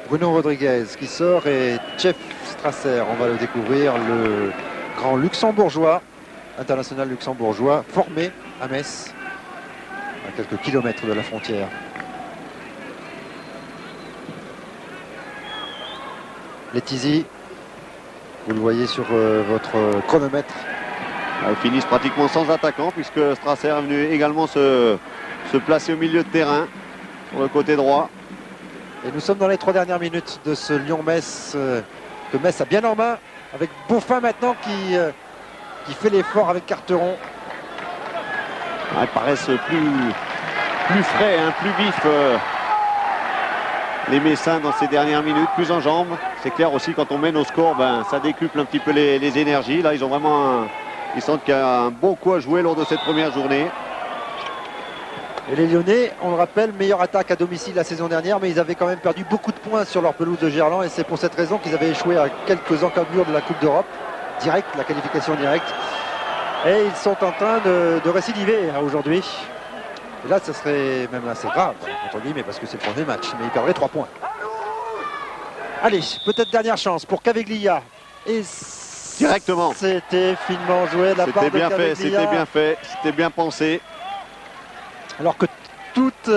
Bruno Rodriguez qui sort et Jeff Strasser, on va le découvrir, le grand luxembourgeois, international luxembourgeois, formé à Metz, à quelques kilomètres de la frontière. Letizy, vous le voyez sur votre chronomètre. Ils finissent pratiquement sans attaquant puisque Strasser est venu également se placer au milieu de terrain sur le côté droit. Et nous sommes dans les 3 dernières minutes de ce Lyon-Metz que Metz a bien en main, avec Beaufin maintenant qui fait l'effort avec Carteron. Ils paraissent plus frais, plus vifs les Messins dans ces dernières minutes, plus en jambes. C'est clair aussi quand on mène au score, ça décuple un petit peu les énergies. Là ils ont vraiment ils sentent qu'il y a un bon coup à jouer lors de cette première journée. Et les Lyonnais, on le rappelle, meilleure attaque à domicile la saison dernière, mais ils avaient quand même perdu beaucoup de points sur leur pelouse de Gerland, et c'est pour cette raison qu'ils avaient échoué à quelques encablures de la Coupe d'Europe, direct, la qualification directe. Et ils sont en train de récidiver aujourd'hui. Et là, ce serait même assez grave, entre guillemets, parce que c'est le premier match, mais ils perdraient 3 points. Allez, peut-être dernière chance pour Caviglia. Et directement. C'était finement joué de la part de Caviglia. C'était bien fait, c'était bien pensé. Alors que toute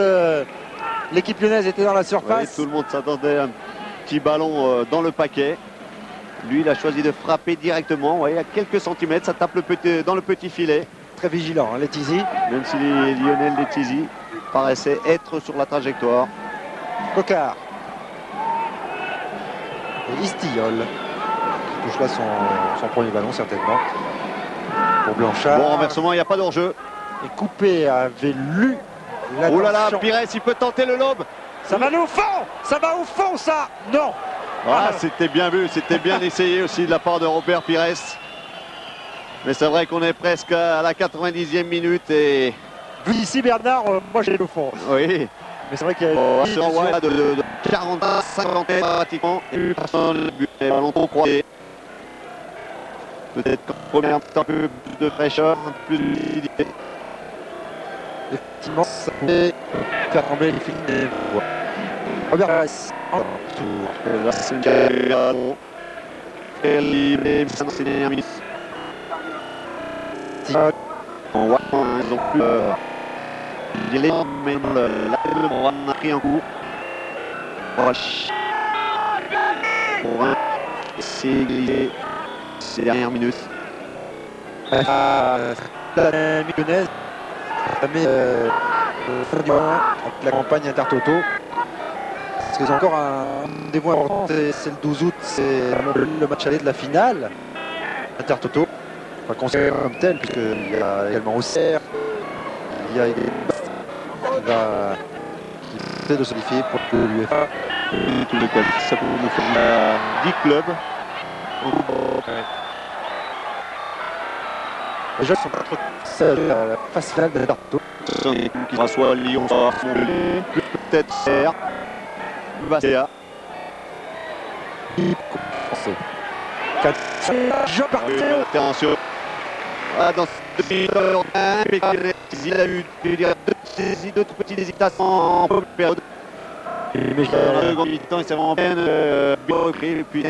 l'équipe lyonnaise était dans la surface. Oui, tout le monde s'attendait à un petit ballon dans le paquet. Lui, il a choisi de frapper directement. Vous voyez, à quelques centimètres, ça tape dans le petit filet. Très vigilant, Letizy. Même si Lionel Letizy paraissait être sur la trajectoire. Coquard. Et Istiol. Qui touche là son premier ballon, certainement. Pour Blanchard. Bon renversement, il n'y a pas d'hors-jeu. Et Coupé avait lu la. Oh là là, Pires, il peut tenter le lob. Ça va au fond. Ça va au fond, ça. Non. C'était bien vu, c'était bien essayé aussi de la part de Robert Pires. Mais c'est vrai qu'on est presque à la 90e minute et... Vu ici Bernard, moi j'ai le fond. Oui. Mais c'est vrai qu'il y a de 40 à 50 pratiquement. Et personne, les ballons trop croisés. Peut-être qu'en première un peu plus de fraîcheur, un peu plus d'idée. Effectivement, ça pouvait faire trembler les films des voix. Robert Pires en tour. Là, c'est une ballon. Et les dans ces dernières minutes. On voit qu'ils ont plus l'élément, mais on a pris un coup. Pour un, c'est glissé ces dernières minutes. La lyonnaise mais fin du mois avec la campagne Intertoto. Parce qu'ils ont encore un des mois importants, c'est le 12 août, c'est le match aller de la finale Intertoto. Pas considéré comme tel, puisqu'il y a également Auxerre, il y a qui essaie de solidifier pour l'UEFA. Tous les cas, ça peut nous faire 10 clubs. Les jeunes sont pas trop seuls à la phase finale de l'Arto. Qui sera soit Lyon, soit Montpellier, peut-être Serre, Bastia. Français. Job par Théo. Attention. Voilà, dans il a eu deux petites hésitations en première période. Mais Dans le second mi-temps, il s'est vraiment bien repris, et puis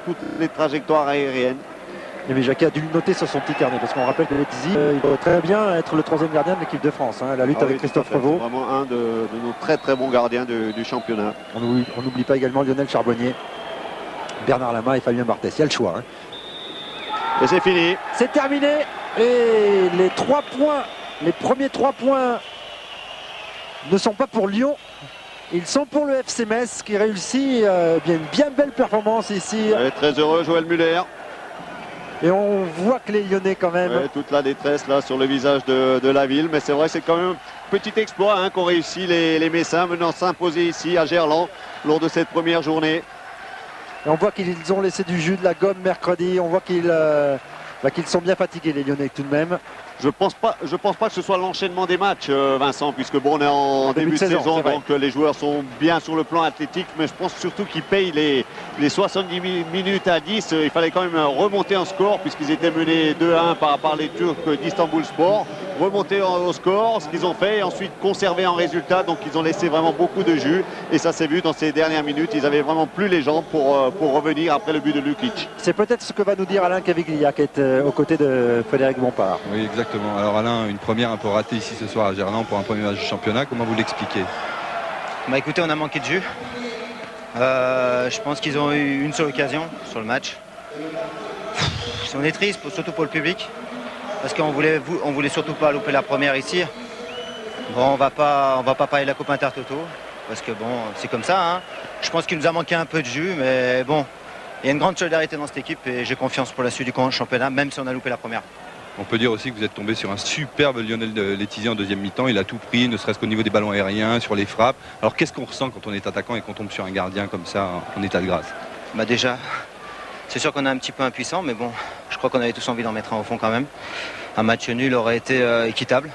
toutes les trajectoires aériennes. mais Jacquet a dû le noter sur son petit carnet parce qu'on rappelle que Letizy, il doit très bien être le 3e gardien de l'équipe de France. Hein, la lutte avec Christophe Revaux. C'est vraiment un de nos très très bons gardiens du championnat. On n'oublie pas également Lionel Charbonnier, Bernard Lama et Fabien Barthès. Il y a le choix. Hein. Et c'est fini. C'est terminé. Et les 3 points, les premiers 3 points ne sont pas pour Lyon. Ils sont pour le FC Metz qui réussit une bien belle performance ici. Ouais, très heureux Joël Muller. Et on voit que les Lyonnais quand même. Ouais, toute la détresse là sur le visage de la ville. Mais c'est vrai, c'est quand même un petit exploit qu'ont réussi les Messins venant s'imposer ici à Gerland lors de cette première journée. Et on voit qu'ils ont laissé du jus, de la gomme mercredi. On voit qu'ils sont bien fatigués les Lyonnais tout de même. Je pense pas que ce soit l'enchaînement des matchs, Vincent, puisque bon, on est en début de saison, donc les joueurs sont bien sur le plan athlétique, mais je pense surtout qu'ils payent les 70 minutes à 10. Il fallait quand même remonter en score, puisqu'ils étaient menés 2-1 par les Turcs d'Istanbulspor. Remonter au score, ce qu'ils ont fait, et ensuite conserver en résultat. Donc ils ont laissé vraiment beaucoup de jus, et ça s'est vu dans ces dernières minutes. Ils avaient vraiment plus les jambes pour revenir après le but de Lukic. C'est peut-être ce que va nous dire Alain Caviglia, qui est aux côtés de Frédéric Bompard. Oui, exactement. Alors Alain, une première un peu ratée ici ce soir à Gerland pour un premier match du championnat. Comment vous l'expliquez? Bah écoutez, on a manqué de jus. Je pense qu'ils ont eu une seule occasion sur le match. On est triste, surtout pour le public, parce qu'on voulait surtout pas louper la première ici. Bon, on va pas parler de la Coupe Intertoto, parce que bon, c'est comme ça. Hein. Je pense qu'il nous a manqué un peu de jus, mais bon, il y a une grande solidarité dans cette équipe et j'ai confiance pour la suite du championnat, même si on a loupé la première. On peut dire aussi que vous êtes tombé sur un superbe Lionel Letizy en deuxième mi-temps. Il a tout pris, ne serait-ce qu'au niveau des ballons aériens, sur les frappes. Alors qu'est-ce qu'on ressent quand on est attaquant et qu'on tombe sur un gardien comme ça en état de grâce? Bah déjà, c'est sûr qu'on est un petit peu impuissant, mais bon, je crois qu'on avait tous envie d'en mettre un au fond quand même. Un match nul aurait été équitable.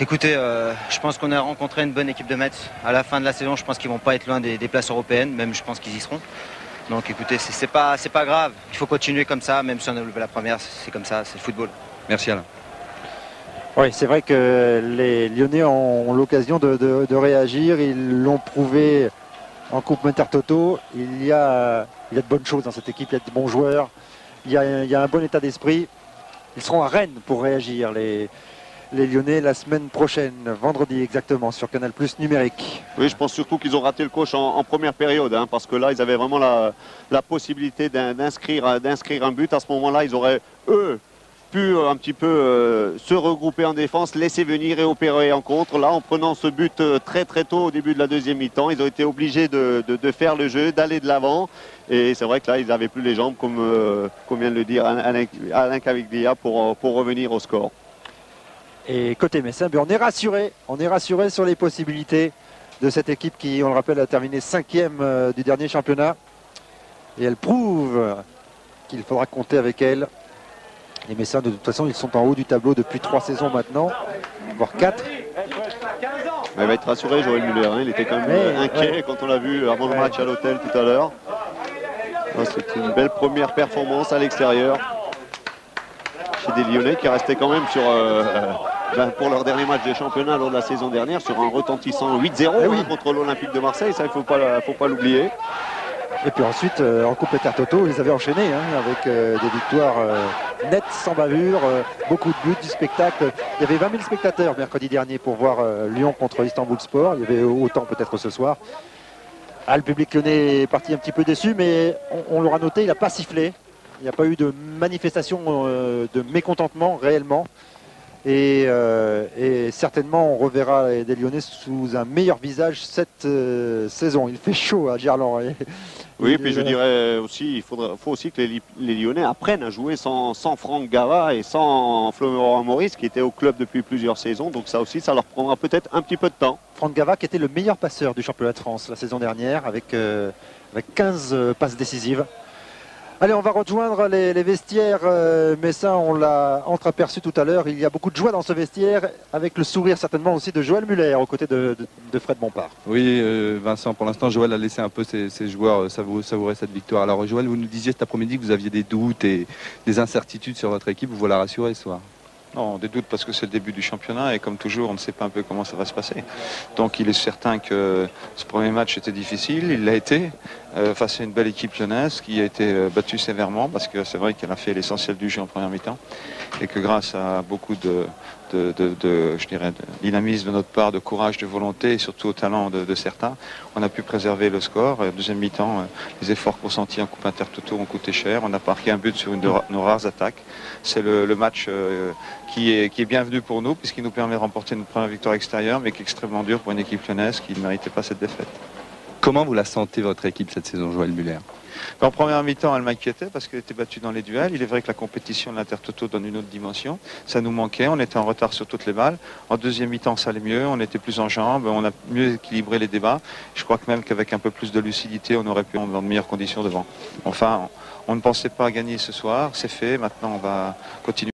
Écoutez, je pense qu'on a rencontré une bonne équipe de Metz. À la fin de la saison, je pense qu'ils vont pas être loin des places européennes, même je pense qu'ils y seront. Donc écoutez, c'est pas grave, il faut continuer comme ça, même si on a levé la première, c'est comme ça, c'est le football. Merci Alain. Oui, c'est vrai que les Lyonnais ont l'occasion de réagir, ils l'ont prouvé en Coupe Intertoto. Il y a de bonnes choses dans cette équipe, il y a de bons joueurs, il y a un bon état d'esprit. Ils seront à Rennes pour réagir, les Lyonnais, la semaine prochaine, vendredi exactement, sur Canal+ numérique. Oui, je pense surtout qu'ils ont raté le coche en première période, parce que là, ils avaient vraiment la possibilité d'inscrire un but. À ce moment-là, ils auraient, eux, pu un petit peu se regrouper en défense, laisser venir et opérer en contre. Là, en prenant ce but très très tôt au début de la deuxième mi-temps, ils ont été obligés de faire le jeu, d'aller de l'avant. Et c'est vrai que là, ils n'avaient plus les jambes, comme vient de le dire Alain Caviglia, pour revenir au score. Et côté Messin, on est rassuré sur les possibilités de cette équipe qui, on le rappelle, a terminé 5e du dernier championnat. Et elle prouve qu'il faudra compter avec elle. Les Messins, de toute façon, ils sont en haut du tableau depuis 3 saisons maintenant, voire 4. Il va être rassuré, Joël Muller. Il était quand même inquiet quand on l'a vu avant le match à l'hôtel tout à l'heure. C'est une belle première performance à l'extérieur chez des Lyonnais qui restaient quand même sur... pour leur dernier match de championnat lors de la saison dernière, sur un retentissant 8-0 contre l'Olympique de Marseille, ça il ne faut pas l'oublier. Et puis ensuite en Coupe Intertoto, ils avaient enchaîné avec des victoires nettes, sans bavure, beaucoup de buts, du spectacle. Il y avait 20 000 spectateurs mercredi dernier pour voir Lyon contre Istanbulspor. Il y avait autant peut-être ce soir. Le public lyonnais est parti un petit peu déçu, mais on l'aura noté, il n'a pas sifflé. Il n'y a pas eu de manifestation de mécontentement réellement. Et certainement on reverra des Lyonnais sous un meilleur visage cette saison. Il fait chaud à Gerland. Oui, puis je dirais aussi, il faut aussi que les Lyonnais apprennent à jouer sans Franck Gava et sans Florent Maurice qui était au club depuis plusieurs saisons. Donc ça aussi, ça leur prendra peut-être un petit peu de temps. Franck Gava qui était le meilleur passeur du championnat de France la saison dernière avec 15 passes décisives. Allez, on va rejoindre les vestiaires, mais ça on l'a entreaperçu tout à l'heure. Il y a beaucoup de joie dans ce vestiaire, avec le sourire certainement aussi de Joël Muller aux côtés de Fred Bompard. Oui, Vincent, pour l'instant, Joël a laissé un peu ses joueurs savourer cette victoire. Alors Joël, vous nous disiez cet après-midi que vous aviez des doutes et des incertitudes sur votre équipe. Vous voilà rassuré ce soir? Non, des doutes parce que c'est le début du championnat et comme toujours, on ne sait pas un peu comment ça va se passer. Donc il est certain que ce premier match était difficile, il l'a été, face à une belle équipe lyonnaise qui a été battue sévèrement parce que c'est vrai qu'elle a fait l'essentiel du jeu en première mi-temps et que grâce à beaucoup de dynamisme de notre part, de courage, de volonté et surtout au talent de certains, on a pu préserver le score. Deuxième mi-temps, les efforts consentis en coupe intertoto ont coûté cher. On a marqué un but sur une de nos rares attaques. C'est le match qui est bienvenu pour nous puisqu'il nous permet de remporter une première victoire extérieure mais qui est extrêmement dur pour une équipe lyonnaise qui ne méritait pas cette défaite. Comment vous la sentez votre équipe cette saison, Joël Muller? En première mi-temps, elle m'inquiétait parce qu'elle était battue dans les duels. Il est vrai que la compétition de l'Intertoto donne une autre dimension. Ça nous manquait, on était en retard sur toutes les balles. En deuxième mi-temps, ça allait mieux, on était plus en jambes, on a mieux équilibré les débats. Je crois que même qu'avec un peu plus de lucidité, on aurait pu être dans de meilleures conditions devant. Enfin, on ne pensait pas gagner ce soir, c'est fait. Maintenant, on va continuer.